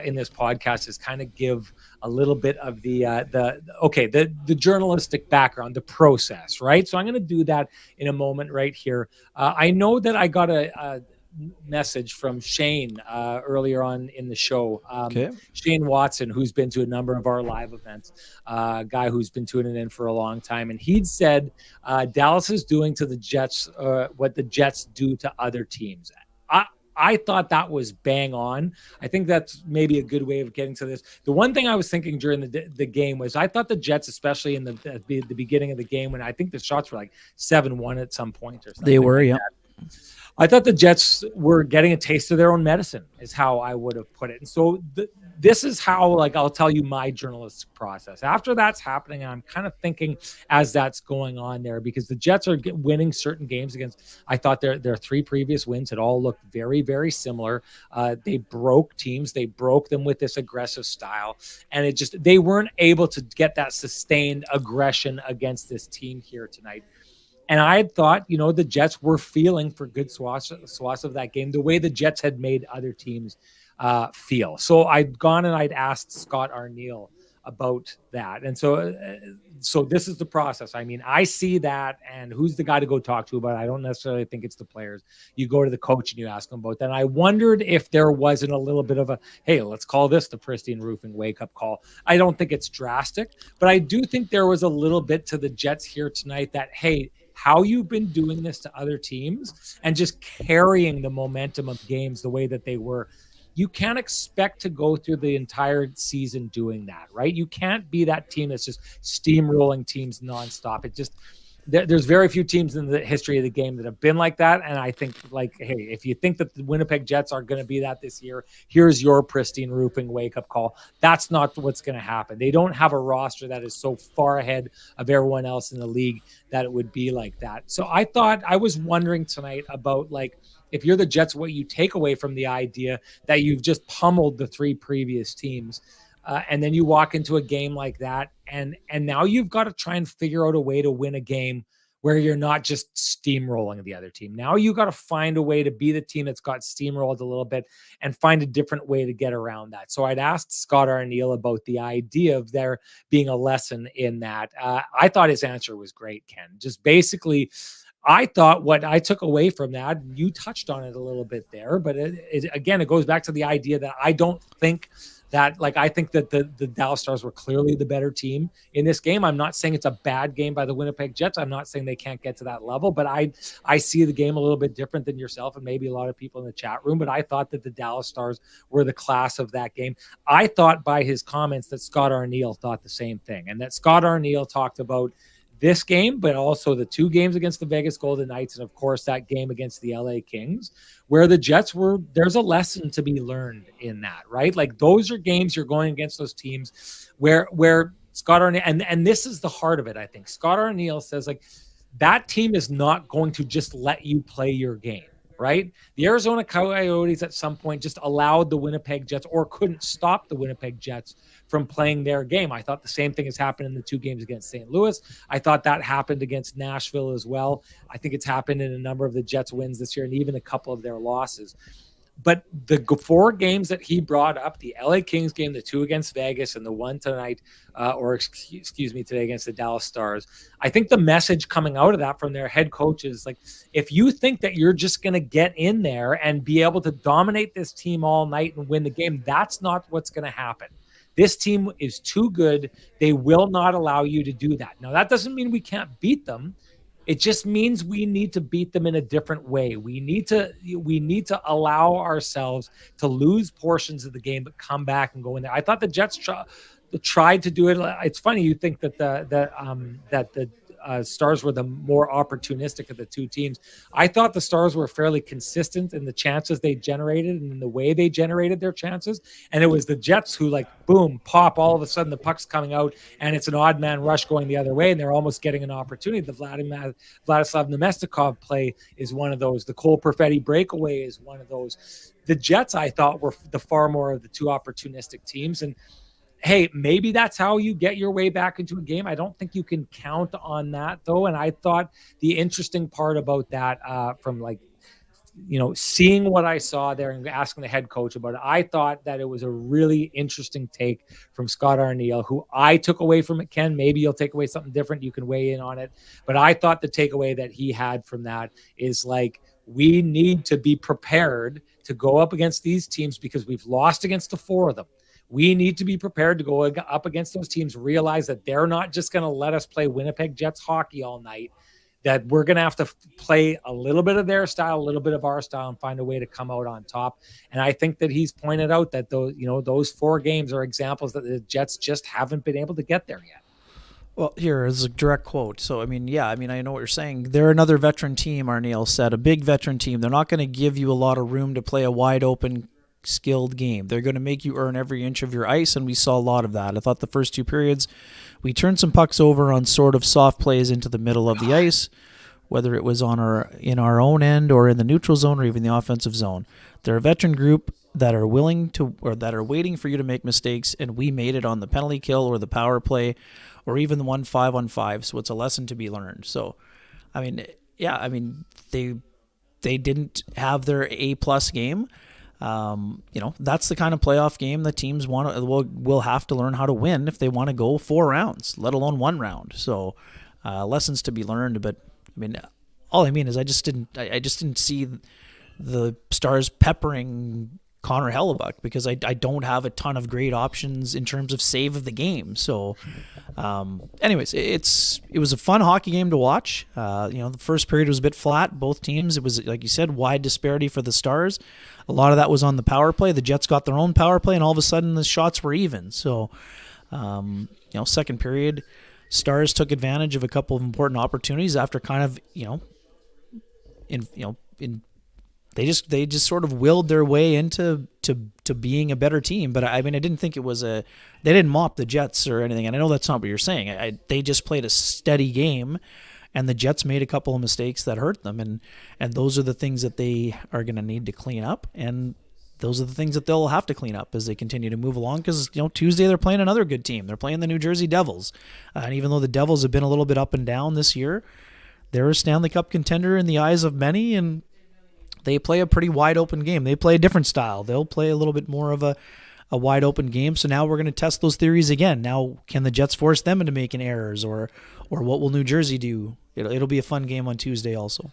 in this podcast is kind of give a little bit of the journalistic background, the process, right? So I'm going to do that in a moment right here. I know that I got a message from Shane earlier on in the show. Shane Watson, who's been to a number of our live events, a guy who's been tuning in for a long time. And he'd said Dallas is doing to the Jets what the Jets do to other teams. I thought that was bang on. I think that's maybe a good way of getting to this. The one thing I was thinking during the game was I thought the Jets, especially in the beginning of the game, when I think the shots were like 7-1 at some point or something. They were, yeah. I thought the Jets were getting a taste of their own medicine, is how I would have put it. And so this is how, like, I'll tell you my journalistic process. After that's happening, I'm kind of thinking as that's going on there, because the Jets are winning certain games against, I thought their three previous wins had all looked very, very similar. They broke teams. They broke them with this aggressive style. And they weren't able to get that sustained aggression against this team here tonight. And I thought, the Jets were feeling for good swaths of that game, the way the Jets had made other teams feel. So I'd gone and I'd asked Scott Arniel about that. And so this is the process. I mean, I see that, and who's the guy to go talk to about it? I don't necessarily think it's the players. You go to the coach and you ask him about that. And I wondered if there wasn't a little bit of a, hey, let's call this the Pristine Roofing wake-up call. I don't think it's drastic, but I do think there was a little bit to the Jets here tonight that, hey, how you've been doing this to other teams and just carrying the momentum of games the way that they were. You can't expect to go through the entire season doing that, right? You can't be that team that's just steamrolling teams nonstop. There's very few teams in the history of the game that have been like that. And I think, like, hey, if you think that the Winnipeg Jets are going to be that this year, here's your Pristine Roofing wake-up call. That's not what's going to happen. They don't have a roster that is so far ahead of everyone else in the league that it would be like that. So I was wondering tonight about, like, if you're the Jets, what you take away from the idea that you've just pummeled the three previous teams. And then you walk into a game like that, and now you've got to try and figure out a way to win a game where you're not just steamrolling the other team. Now you got to find a way to be the team that's got steamrolled a little bit and find a different way to get around that. So I'd asked Scott Arniel about the idea of there being a lesson in that. I thought his answer was great, Ken. Just basically, I thought what I took away from that, you touched on it a little bit there, but it goes back to the idea that I don't think that, like, I think that the Dallas Stars were clearly the better team in this game. I'm not saying it's a bad game by the Winnipeg Jets. I'm not saying they can't get to that level, but I see the game a little bit different than yourself and maybe a lot of people in the chat room. But I thought that the Dallas Stars were the class of that game. I thought by his comments that Scott Arniel thought the same thing, and that Scott Arniel talked about this game, but also the two games against the Vegas Golden Knights, and of course that game against the LA Kings, where the Jets there's a lesson to be learned in that, right? Like, those are games you're going against those teams where Scott Arniel, and this is the heart of it, I think. Scott Arniel says, like, that team is not going to just let you play your game, right? The Arizona Coyotes at some point just allowed the Winnipeg Jets, or couldn't stop the Winnipeg Jets from playing their game. I thought the same thing has happened in the two games against St. Louis. I thought that happened against Nashville as well. I think it's happened in a number of the Jets wins this year, and even a couple of their losses. But the four games that he brought up, the LA Kings game, the two against Vegas, and the one tonight, today against the Dallas Stars, I think the message coming out of that from their head coach is, like, if you think that you're just going to get in there and be able to dominate this team all night and win the game, that's not what's going to happen. This team is too good. They will not allow you to do that. Now, that doesn't mean we can't beat them. It just means we need to beat them in a different way. We need to allow ourselves to lose portions of the game, but come back and go in there. I thought the Jets tried to do it. It's funny you think that the Stars were the more opportunistic of the two teams. I thought the Stars were fairly consistent in the chances they generated and in the way they generated their chances. And it was the Jets who, like, boom, pop, all of a sudden the puck's coming out and it's an odd man rush going the other way, and they're almost getting an opportunity. The Vladislav Nemestikov play is one of those. The Cole Perfetti breakaway is one of those. The Jets, I thought, were the far more of the two opportunistic teams. And hey, maybe that's how you get your way back into a game. I don't think you can count on that, though. And I thought the interesting part about that, from, like, seeing what I saw there and asking the head coach about it, I thought that it was a really interesting take from Scott Arniel, who I took away from it. Ken, maybe you'll take away something different. You can weigh in on it. But I thought the takeaway that he had from that is, like, we need to be prepared to go up against these teams because we've lost against the four of them. We need to be prepared to go up against those teams, realize that they're not just going to let us play Winnipeg Jets hockey all night, that we're going to have to play a little bit of their style, a little bit of our style, and find a way to come out on top. And I think that he's pointed out that those four games are examples that the Jets just haven't been able to get there yet. Well, here is a direct quote. So, I mean, I know what you're saying. They're another veteran team, Arniel said, a big veteran team. They're not going to give you a lot of room to play a wide open, skilled game. They're going to make you earn every inch of your ice, and we saw a lot of that. I thought the first two periods, we turned some pucks over on sort of soft plays into the middle of the ice, whether it was in our own end or in the neutral zone or even the offensive zone. They're a veteran group that are willing to, or that are waiting for you to make mistakes, and we made it on the penalty kill or the power play or even the 1 5-on-5. So it's a lesson to be learned. So, I mean, they didn't have their A+ game. That's the kind of playoff game that teams will have to learn how to win if they want to go 4 rounds, let alone 1 round. So, lessons to be learned. But I mean, all I mean is I just didn't see the Stars peppering Connor Hellebuck because I don't have a ton of great options in terms of save of the game. So, anyways, it was a fun hockey game to watch. The first period was a bit flat. Both teams, it was, like you said, wide disparity for the Stars. A lot of that was on the power play. The Jets got their own power play, and all of a sudden the shots were even. So, second period, Stars took advantage of a couple of important opportunities after kind of, they just sort of willed their way into being a better team. But I mean, I didn't think it was they didn't mop the Jets or anything. And I know that's not what you're saying. They just played a steady game, and the Jets made a couple of mistakes that hurt them. And those are the things that they are going to need to clean up. And those are the things that they'll have to clean up as they continue to move along. Because, Tuesday they're playing another good team. They're playing the New Jersey Devils. And even though the Devils have been a little bit up and down this year, they're a Stanley Cup contender in the eyes of many, and they play a pretty wide open game. They play a different style. They'll play a little bit more of a wide open game. So now we're going to test those theories again. Now, can the Jets force them into making errors, or what will New Jersey do? It'll be a fun game on Tuesday also.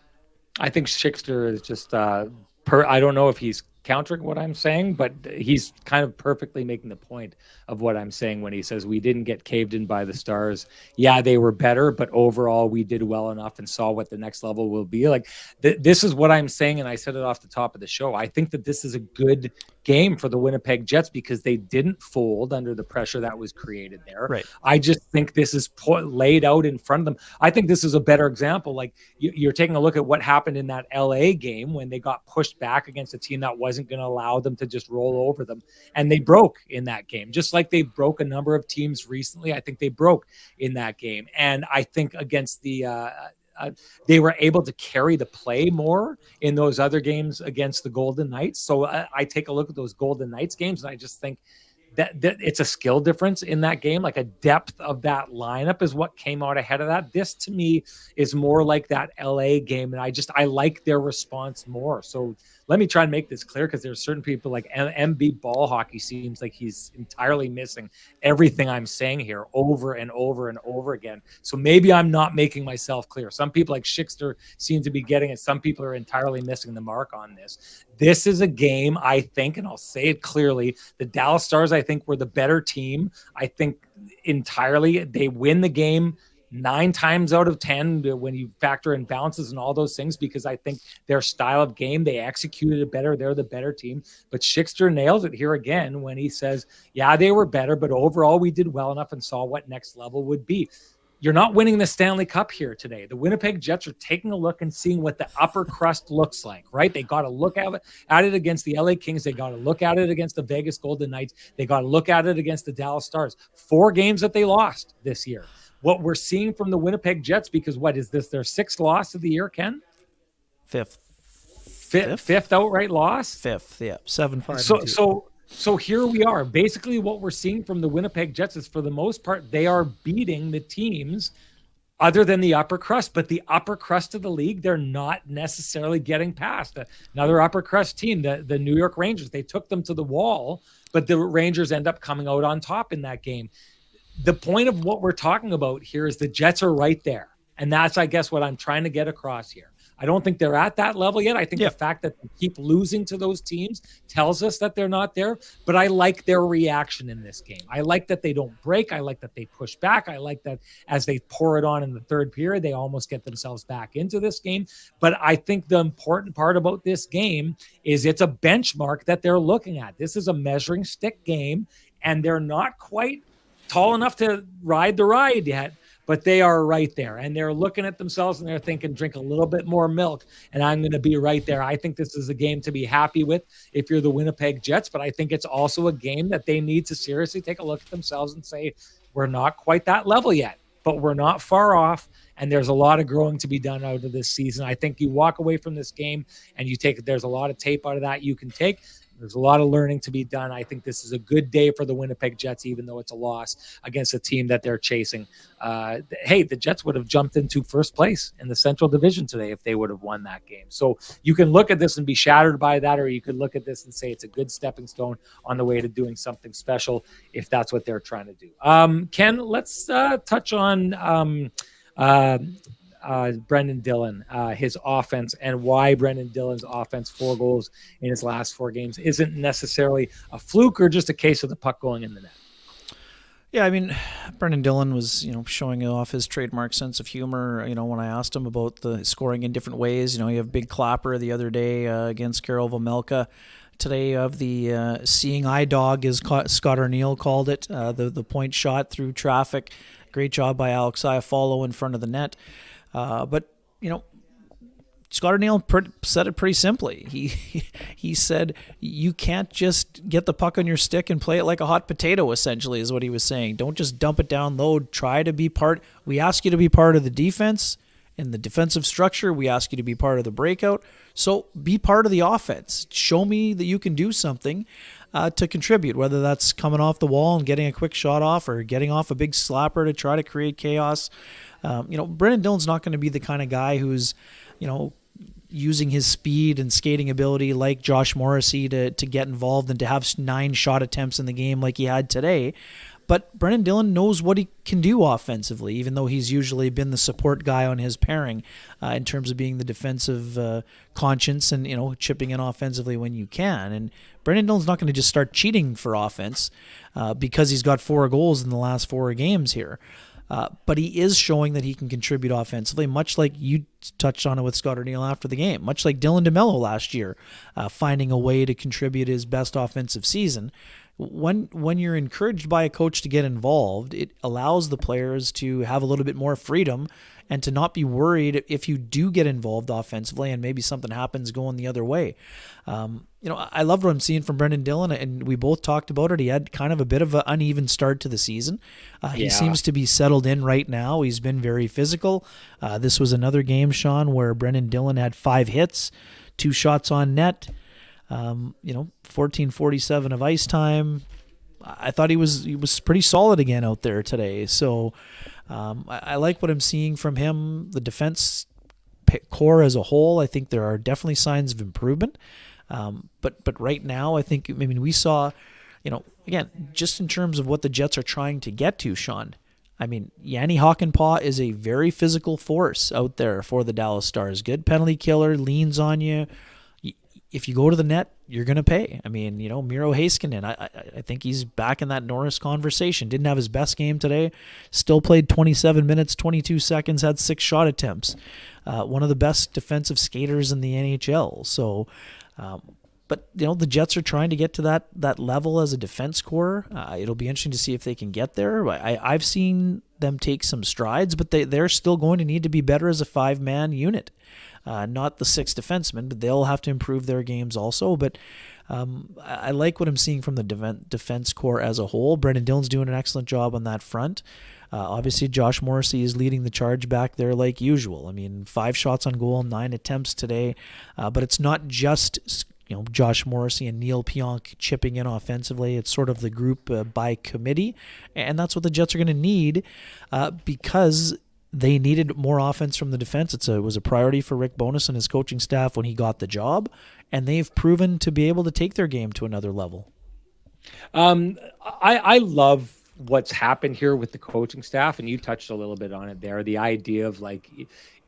I think Schickster is just I don't know if he's countering what I'm saying, but he's kind of perfectly making the point of what I'm saying when he says we didn't get caved in by the Stars. Yeah, they were better, but overall we did well enough and saw what the next level will be. Like this is what I'm saying, and I said it off the top of the show. I think that this is a good game for the Winnipeg Jets because they didn't fold under the pressure that was created there. Right. I just think this is laid out in front of them. I think this is a better example. Like you're taking a look at what happened in that LA game when they got pushed back against a team that wasn't going to allow them to just roll over them. And they broke in that game, just like they broke a number of teams recently. I think they broke in that game. And I think against they were able to carry the play more in those other games against the Golden Knights. So I take a look at those Golden Knights games, and I just think that it's a skill difference in that game. Like a depth of that lineup is what came out ahead of that. This to me is more like that LA game. And I like their response more. So let me try and make this clear, because there's certain people like MB Ball Hockey seems like he's entirely missing everything I'm saying here over and over and over again. So maybe I'm not making myself clear. Some people like Schickster seem to be getting it. Some people are entirely missing the mark on this. This is a game, I think, and I'll say it clearly, the Dallas Stars, I think, were the better team. I think entirely they win the game 9 times out of 10 when you factor in bounces and all those things, because I think their style of game, they executed it better. They're the better team. But Schickster nails it here again when he says, yeah, they were better, but overall we did well enough and saw what next level would be. You're not winning the Stanley Cup here today. The Winnipeg Jets are taking a look and seeing what the upper crust looks like, right? They got to look at it against the LA Kings. They got to look at it against the Vegas Golden Knights. They got to look at it against the Dallas Stars. 4 games that they lost this year. What we're seeing from the Winnipeg Jets, because what is this, their 6th loss of the year, Ken? Fifth outright loss? 5th, yeah. 7-5. So here we are. Basically what we're seeing from the Winnipeg Jets is, for the most part, they are beating the teams other than the upper crust. But the upper crust of the league, they're not necessarily getting past. Another upper crust team, the New York Rangers, they took them to the wall, but the Rangers end up coming out on top in that game. The point of what we're talking about here is the Jets are right there. And that's, I guess, what I'm trying to get across here. I don't think they're at that level yet. I think the fact that they keep losing to those teams tells us that they're not there. But I like their reaction in this game. I like that they don't break. I like that they push back. I like that as they pour it on in the third period, they almost get themselves back into this game. But I think the important part about this game is it's a benchmark that they're looking at. This is a measuring stick game, and they're not quite tall enough to ride the ride yet. but they are right there, and they're looking at themselves and they're thinking, drink a little bit more milk and I'm going to be right there. I think this is a game to be happy with if you're the Winnipeg Jets, but I think it's also a game that they need to seriously take a look at themselves and say, we're not quite that level yet, but we're not far off. And there's a lot of growing to be done out of this season. I think you walk away from this game and there's a lot of tape out of that you can take. There's a lot of learning to be done. I think this is a good day for the Winnipeg Jets, even though it's a loss against a team that they're chasing. Hey, the Jets would have jumped into first place in the Central Division today if they would have won that game. So you can look at this and be shattered by that, or you could look at this and say it's a good stepping stone on the way to doing something special if that's what they're trying to do. Ken, let's touch on Brendan Dillon, his offense, and why Brendan Dillon's offense, 4 goals in his last 4 games, isn't necessarily a fluke or just a case of the puck going in the net. Yeah, I mean, Brendan Dillon was, showing off his trademark sense of humor. When I asked him about the scoring in different ways, you have Big Clapper the other day against Carol Vejmelka. Today of the seeing eye dog, as Scott O'Neill called it, the point shot through traffic. Great job by Alex Iafallo in front of the net. But Scott O'Neill said it pretty simply. He said, you can't just get the puck on your stick and play it like a hot potato, essentially, is what he was saying. Don't just dump it down low. Try to be part. We ask you to be part of the defense in the defensive structure. We ask you to be part of the breakout. So be part of the offense. Show me that you can do something to contribute, whether that's coming off the wall and getting a quick shot off or getting off a big slapper to try to create chaos. Brendan Dillon's not going to be the kind of guy who's, using his speed and skating ability like Josh Morrissey to get involved and to have 9 shot attempts in the game like he had today. But Brendan Dillon knows what he can do offensively, even though he's usually been the support guy on his pairing in terms of being the defensive conscience and, chipping in offensively when you can. And Brendan Dillon's not going to just start cheating for offense because he's got 4 goals in the last 4 games here. But he is showing that he can contribute offensively, much like you touched on it with Scott O'Neill after the game, much like Dylan DeMello last year, finding a way to contribute his best offensive season. When you're encouraged by a coach to get involved, it allows the players to have a little bit more freedom and to not be worried if you do get involved offensively and maybe something happens going the other way. I loved what I'm seeing from Brendan Dillon, and we both talked about it. He had kind of a bit of an uneven start to the season. He seems to be settled in right now. He's been very physical. This was another game, Sean, where Brendan Dillon had 5 hits, 2 shots on net, 14:47 of ice time. I thought he was pretty solid again out there today. So I like what I'm seeing from him. The defense core as a whole, I think there are definitely signs of improvement. But right now, we saw, again, just in terms of what the Jets are trying to get to, Sean, Yanni Hakanpää is a very physical force out there for the Dallas Stars. Good penalty killer, leans on you. If you go to the net, you're going to pay. Miro Heiskanen, I think he's back in that Norris conversation. Didn't have his best game today. Still played 27 minutes, 22 seconds, had 6 shot attempts. One of the best defensive skaters in the NHL. So, but the Jets are trying to get to that level as a defense core. It'll be interesting to see if they can get there. I've seen them take some strides, but they're still going to need to be better as a 5-man unit. Not the 6 defensemen, but they'll have to improve their games also. But I like what I'm seeing from the defense core as a whole. Brendan Dillon's doing an excellent job on that front. Obviously, Josh Morrissey is leading the charge back there like usual. 5 shots on goal, 9 attempts today. But it's not just Josh Morrissey and Neil Pionk chipping in offensively. It's sort of the group by committee. And that's what the Jets are going to need because they needed more offense from the defense. It was a priority for Rick Bowness and his coaching staff when he got the job, and they've proven to be able to take their game to another level. I love what's happened here with the coaching staff, and you touched a little bit on it there. The idea of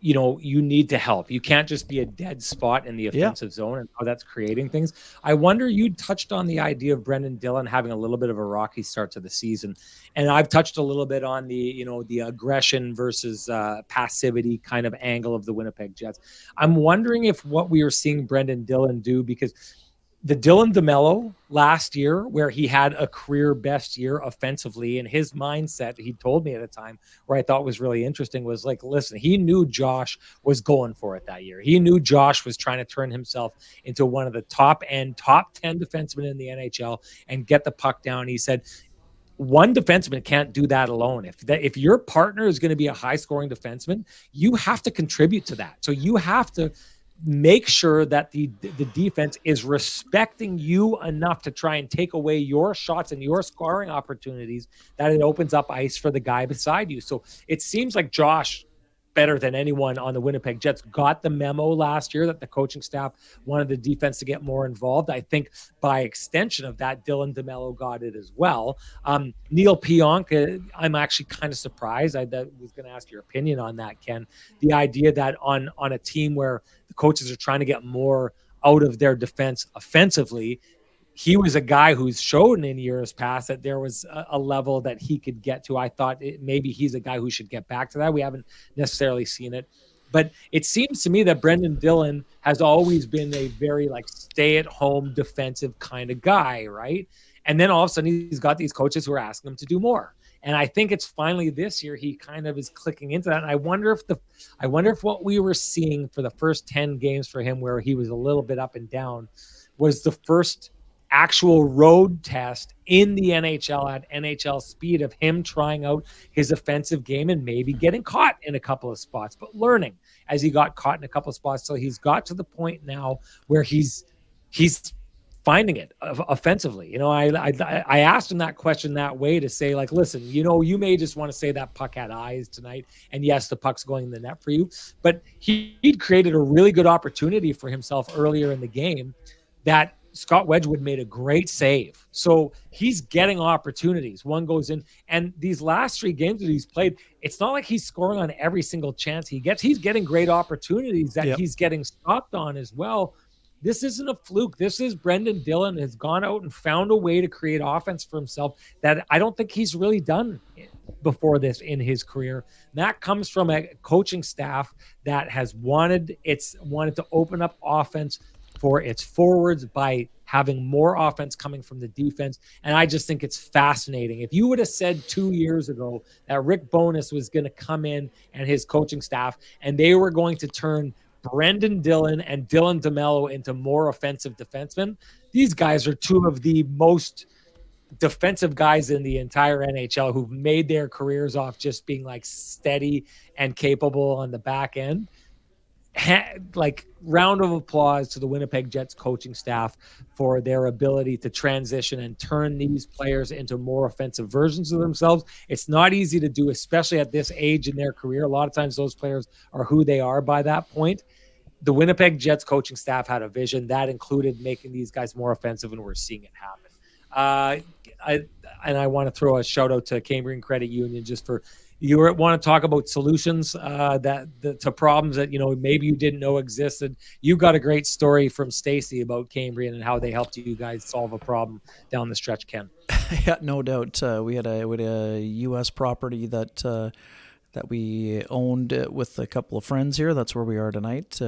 you need to help. You can't just be a dead spot in the offensive zone and how that's creating things. I wonder, you touched on the idea of Brendan Dillon having a little bit of a rocky start to the season. And I've touched a little bit on the aggression versus passivity kind of angle of the Winnipeg Jets. I'm wondering if what we are seeing Brendan Dillon do, because the Dylan DeMello last year, where he had a career best year offensively, and his mindset, he told me at a time, where I thought was really interesting, was like, listen, he knew Josh was going for it that year. He knew Josh was trying to turn himself into one of the top 10 defensemen in the NHL and get the puck down. He said, one defenseman can't do that alone. If your partner is going to be a high scoring defenseman, you have to contribute to that. So you have to make sure that the defense is respecting you enough to try and take away your shots and your scoring opportunities, that it opens up ice for the guy beside you. So it seems like Josh, better than anyone on the Winnipeg Jets, got the memo last year that the coaching staff wanted the defense to get more involved. I think by extension of that, Dylan DeMello got it as well. Neil Pionk, I'm actually kind of surprised. I was going to ask your opinion on that, Ken. The idea that on a team where the coaches are trying to get more out of their defense offensively, he was a guy who's shown in years past that there was a level that he could get to. I thought maybe he's a guy who should get back to that. We haven't necessarily seen it, but it seems to me that Brendan Dillon has always been a very stay-at-home defensive kind of guy, right? And then all of a sudden he's got these coaches who are asking him to do more. And I think it's finally this year he kind of is clicking into that. And I wonder if what we were seeing for the first 10 games for him, where he was a little bit up and down, was the first actual road test in the NHL at NHL speed of him trying out his offensive game and maybe getting caught in a couple of spots, but learning as he got caught in a couple of spots. So he's got to the point now where he's finding it offensively. I asked him that question that way to say, listen, you may just want to say that puck had eyes tonight, and yes, the puck's going in the net for you, but he'd created a really good opportunity for himself earlier in the game that Scott Wedgwood made a great save. So he's getting opportunities. One goes in, and these last 3 games that he's played, it's not like he's scoring on every single chance he gets. He's getting great opportunities that he's getting stopped on as well. This isn't a fluke. This is Brendan Dillon has gone out and found a way to create offense for himself that I don't think he's really done before this in his career. That comes from a coaching staff that has wanted to open up offense for its forwards by having more offense coming from the defense. And I just think it's fascinating. If you would have said 2 years ago that Rick Bowness was going to come in and his coaching staff, and they were going to turn Brendan Dillon and Dylan DeMello into more offensive defensemen, these guys are 2 of the most defensive guys in the entire NHL who've made their careers off just being steady and capable on the back end. Round of applause to the Winnipeg Jets coaching staff for their ability to transition and turn these players into more offensive versions of themselves. It's not easy to do, especially at this age in their career. A lot of times those players are who they are by that point. The Winnipeg Jets coaching staff had a vision that included making these guys more offensive, and we're seeing it happen. I want to throw a shout out to Cambrian Credit Union just for, you want to talk about solutions to problems that maybe you didn't know existed. You got a great story from Stacy about Cambrian and how they helped you guys solve a problem down the stretch, Ken. Yeah, no doubt. We had a U.S. property that we owned with a couple of friends here. That's where we are tonight.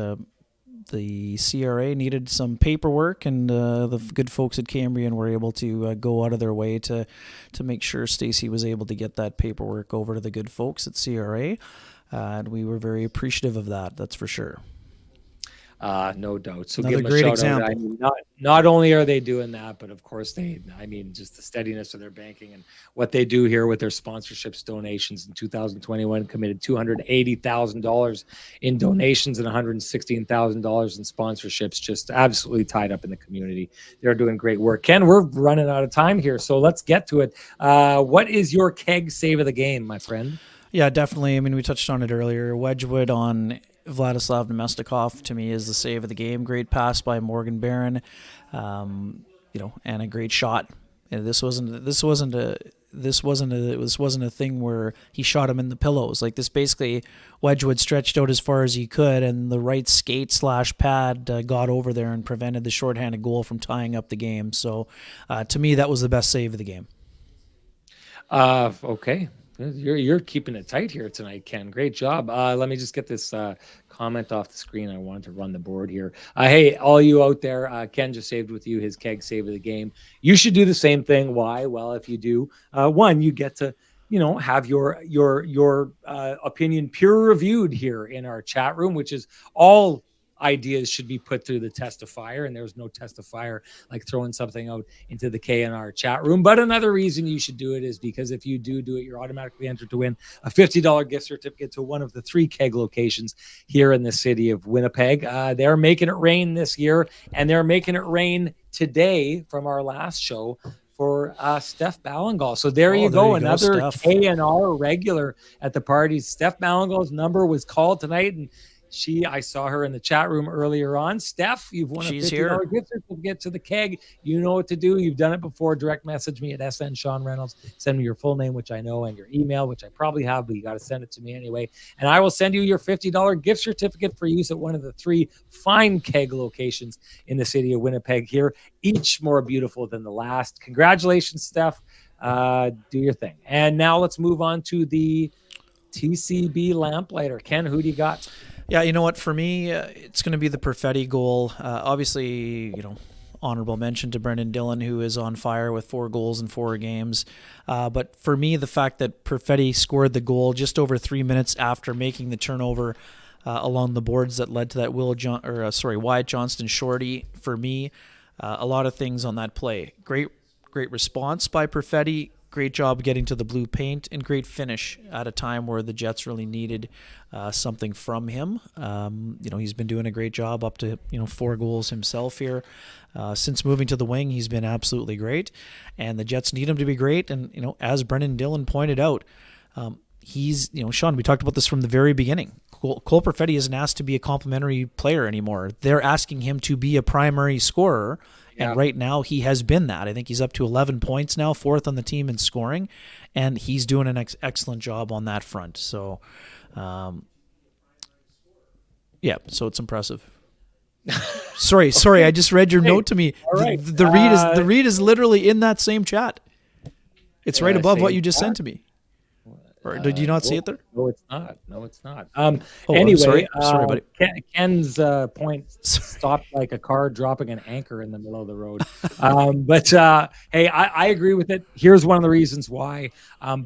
The CRA needed some paperwork, and the good folks at Cambrian were able to go out of their way to make sure Stacy was able to get that paperwork over to the good folks at CRA, and we were very appreciative of that. That's for sure. No doubt. So another give them great a shout example. out. I mean, not only are they doing that, but of course just the steadiness of their banking and what they do here with their sponsorships, donations. In 2021, committed $280,000 in donations and $116,000 in sponsorships. Just absolutely tied up in the community. They're doing great work. Ken, we're running out of time here, so let's get to it. What is your keg save of the game, my friend? Yeah, definitely. I mean, we touched on it earlier. Wedgwood on Vladislav Nemestikov, to me, is the save of the game. Great pass by Morgan Barron, and a great shot. And this wasn't a thing where he shot him in the pillows. This basically, Wedgwood stretched out as far as he could, and the right skate / pad got over there and prevented the shorthanded goal from tying up the game. So, to me, that was the best save of the game. Okay. You're keeping it tight here tonight, Ken. Great job. Let me just get this comment off the screen. I wanted to run the board here. Hey, all you out there, Ken just saved with you his keg save of the game. You should do the same thing. Why? Well, if you do, one, you get to have your opinion peer reviewed here in our chat room, which is all ideas should be put through the test of fire, and there's no test of fire like throwing something out into the K&R chat room. But another reason you should do it is because if you do it, you're automatically entered to win a $50 gift certificate to one of the 3 keg locations here in the city of Winnipeg. They're making it rain this year, and they're making it rain today from our last show for Steph Ballingall. So there you go, another K&R regular at the party. Steph Ballingall's number was called tonight, and I saw her in the chat room earlier on. Steph, you've won a $50 gift certificate to the keg. You know what to do. You've done it before. Direct message me at SN Sean Reynolds. Send me your full name, which I know, and your email, which I probably have, but you got to send it to me anyway. And I will send you your $50 gift certificate for use at one of the 3 fine keg locations in the city of Winnipeg here, each more beautiful than the last. Congratulations, Steph. Do your thing. And now let's move on to the TCB lamplighter. Ken, who do you got? Yeah, you know what? For me, it's going to be the Perfetti goal. Obviously, honorable mention to Brendan Dillon, who is on fire with 4 goals in 4 games. But for me, the fact that Perfetti scored the goal just over 3 minutes after making the turnover along the boards that led to that Wyatt Johnston shorty. For me, a lot of things on that play. Great response by Perfetti. Great job getting to the blue paint, and great finish at a time where the Jets really needed something from him. He's been doing a great job, up to 4 goals himself here. Since moving to the wing, he's been absolutely great, and the Jets need him to be great. And as Brendan Dillon pointed out, he's Sean, we talked about this from the very beginning. Cole Perfetti isn't asked to be a complimentary player anymore. They're asking him to be a primary scorer. And right now he has been that. I think he's up to 11 points now, 4th on the team in scoring, and he's doing an excellent job on that front. So, so it's impressive. Sorry, I just read your note to me. All right. The read is literally in that same chat. It's right above what you just sent to me. Or did you not see it there? No, it's not. Anyway, sorry, buddy. Ken's point stopped like a car dropping an anchor in the middle of the road. Hey, I agree with it. Here's one of the reasons why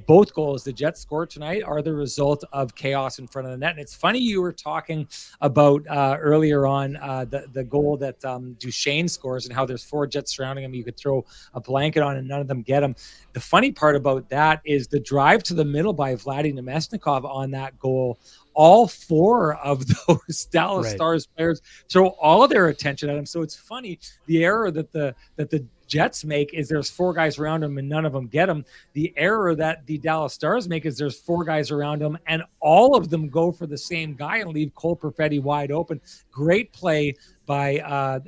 both goals the Jets scored tonight are the result of chaos in front of the net. And it's funny you were talking about earlier on the goal that Duchesne scores and how there's 4 Jets surrounding him. You could throw a blanket on and none of them get him. The funny part about that is the drive to the middle by Vladdy Nemesnikov on that goal. All 4 of those Dallas Stars players throw all of their attention at him. So it's funny, the error that the Jets make is there's 4 guys around him and none of them get him. The error that the Dallas Stars make is there's 4 guys around him and all of them go for the same guy and leave Cole Perfetti wide open. Great play by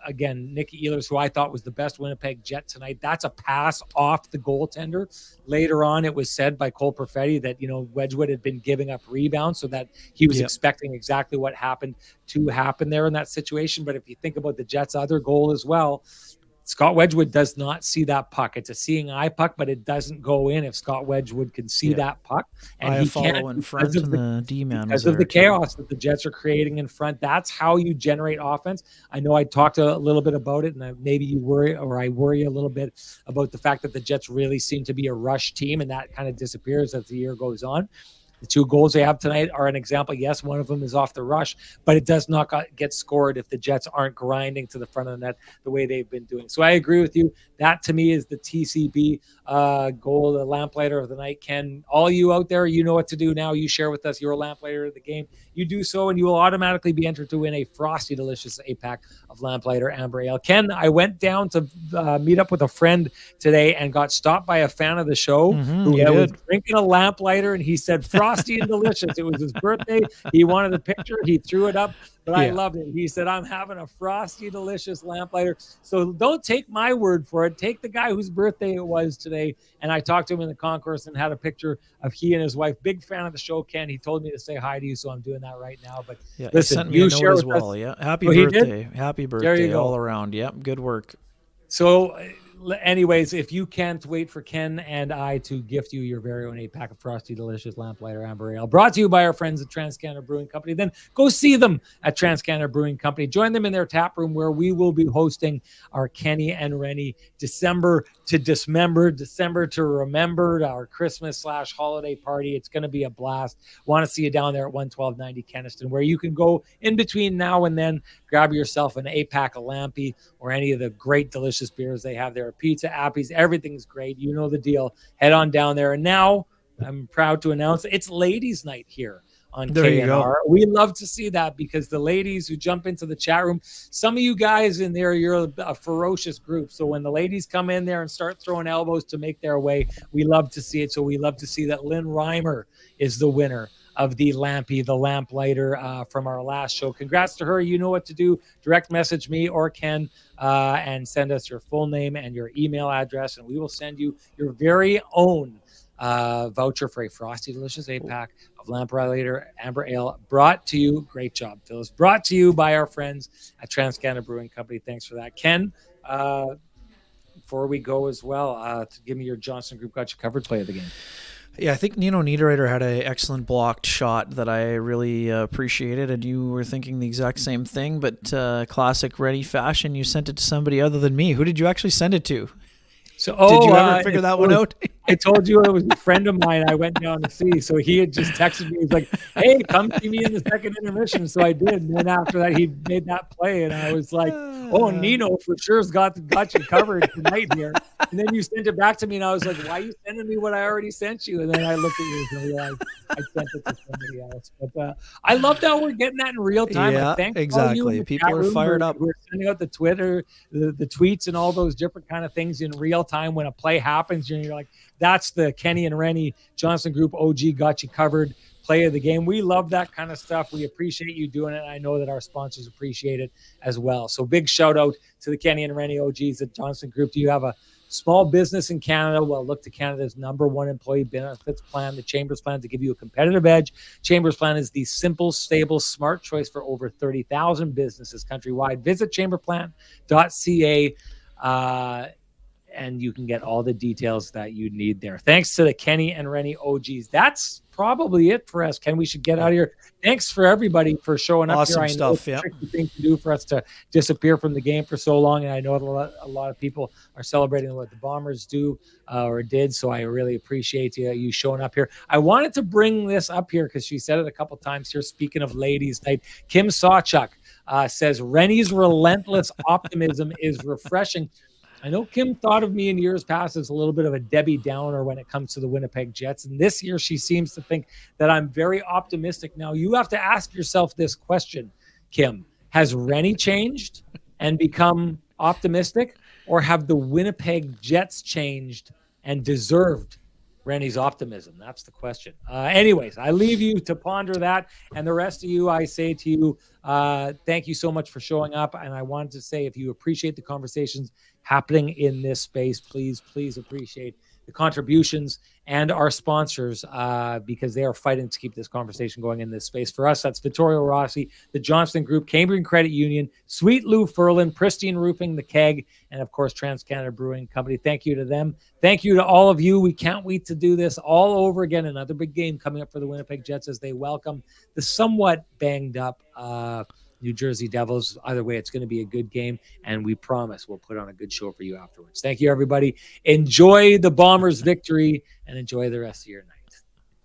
again, Nicky Ehlers, who I thought was the best Winnipeg Jet tonight. That's a pass off the goaltender. Later on, it was said by Cole Perfetti that, Wedgwood had been giving up rebounds so that he was expecting exactly what happened to happen there in that situation. But if you think about the Jets' other goal as well, Scott Wedgwood does not see that puck. It's a seeing eye puck, but it doesn't go in if Scott Wedgwood can see that puck. And he can't in front of the D-man because of the chaos that the Jets are creating in front. That's how you generate offense. I know I talked a little bit about it, and maybe you worry, or I worry a little bit about the fact that the Jets really seem to be a rush team, and that kind of disappears as the year goes on. The 2 goals they have tonight are an example. Yes, one of them is off the rush, but it does not get scored if the Jets aren't grinding to the front of the net the way they've been doing. So I agree with you. That, to me, is the TCB goal, the lamplighter of the night. Ken, all you out there, you know what to do now. You share with us your lamplighter of the game. You do so, and you will automatically be entered to win a frosty, delicious 8-pack of lamplighter amber ale. Ken, I went down to meet up with a friend today and got stopped by a fan of the show who was drinking a lamplighter, and he said frosty and delicious. It was his birthday. He wanted a picture. He threw it up. But I loved it. He said, I'm having a frosty, delicious lamplighter. So don't take my word for it. Take the guy whose birthday it was today. And I talked to him in the concourse and had a picture of he and his wife. Big fan of the show, Ken. He told me to say hi to you, so I'm doing that right now. But listen, sent me a note as well. Yeah, happy birthday. Happy birthday all around. Yep, good work. So anyways, if you can't wait for Ken and I to gift you your very own 8-pack of Frosty Delicious Lamplighter Amber Ale, brought to you by our friends at TransCanada Brewing Company, then go see them at TransCanada Brewing Company. Join them in their tap room where we will be hosting our Kenny and Renny December to Dismember, December to Remember, our Christmas/holiday party. It's going to be a blast. Want to see you down there at 11290 Kenniston, where you can go in between now and then, grab yourself an 8-pack of Lampy or any of the great delicious beers they have there. Pizza, Appies, everything's great. You know the deal. Head on down there. And now I'm proud to announce it's ladies' night here on KNR. We love to see that because the ladies who jump into the chat room, some of you guys in there, you're a ferocious group. So when the ladies come in there and start throwing elbows to make their way, we love to see it. So we love to see that Lynn Reimer is the winner of the Lampy, the Lamplighter from our last show. Congrats to her. You know what to do. Direct message me or Ken and send us your full name and your email address, and we will send you your very own voucher for a Frosty Delicious 8-pack of Lamplighter Amber Ale, brought to you, great job, Phyllis, brought to you by our friends at TransCanada Brewing Company. Thanks for that. Ken, before we go as well, to give me your Johnson Group Got You Covered play of the game. Yeah, I think Nino Niederreiter had an excellent blocked shot that I really appreciated, and you were thinking the exact same thing, but classic Renny fashion, you sent it to somebody other than me. Who did you actually send it to? So, did you ever figure that one out? I told you it was a friend of mine I went down to see. So he had just texted me. He's like, hey, come see me in the second intermission. So I did. And then after that, he made that play. And I was like, oh, Nino for sure has got you covered tonight here. And then you sent it back to me. And I was like, why are you sending me what I already sent you? And then I looked at you and realized I sent it to somebody else. But I love that we're getting that in real time. Yeah, exactly. People are fired up. We're sending out the Twitter, the tweets and all those different kind of things in real time when a play happens. And you're like, that's the Kenny and Renny Johnson Group OG got you covered play of the game. We love that kind of stuff. We appreciate you doing it. I know that our sponsors appreciate it as well. So big shout out to the Kenny and Renny OGs at Johnson Group. Do you have a small business in Canada? Well, look to Canada's #1 employee benefits plan, the Chambers Plan, to give you a competitive edge. Chambers Plan is the simple, stable, smart choice for over 30,000 businesses countrywide. Visit chamberplan.ca. And you can get all the details that you need there. Thanks to the Kenny and Renny OGs. That's probably it for us, Ken. We should get out of here. Thanks for everybody for showing up awesome here. I know it's a tricky thing to do for us to disappear from the game for so long, and I know a lot of people are celebrating what the Bombers do or did, so I really appreciate you showing up here. I wanted to bring this up here because she said it a couple times here, speaking of ladies night. Kim Sawchuk says, Rennie's relentless optimism is refreshing. I know Kim thought of me in years past as a little bit of a Debbie Downer when it comes to the Winnipeg Jets. And this year she seems to think that I'm very optimistic. Now, you have to ask yourself this question, Kim. Has Rennie changed and become optimistic? Or have the Winnipeg Jets changed and deserved Rennie's optimism? That's the question. Anyways, I leave you to ponder that. And the rest of you, I say to you, thank you so much for showing up. And I wanted to say, if you appreciate the conversations happening in this space, please appreciate the contributions and our sponsors because they are fighting to keep this conversation going in this space. For us, that's Vittorio Rossi, the Johnston Group, Cambrian Credit Union, Sweet Lou Furlan, Pristine Roofing, The Keg, and of course, TransCanada Brewing Company. Thank you to them. Thank you to all of you. We can't wait to do this all over again. Another big game coming up for the Winnipeg Jets as they welcome the somewhat banged up New Jersey Devils. Either way, it's going to be a good game, and we promise we'll put on a good show for you afterwards. Thank you, everybody. Enjoy the Bombers' victory, and enjoy the rest of your night.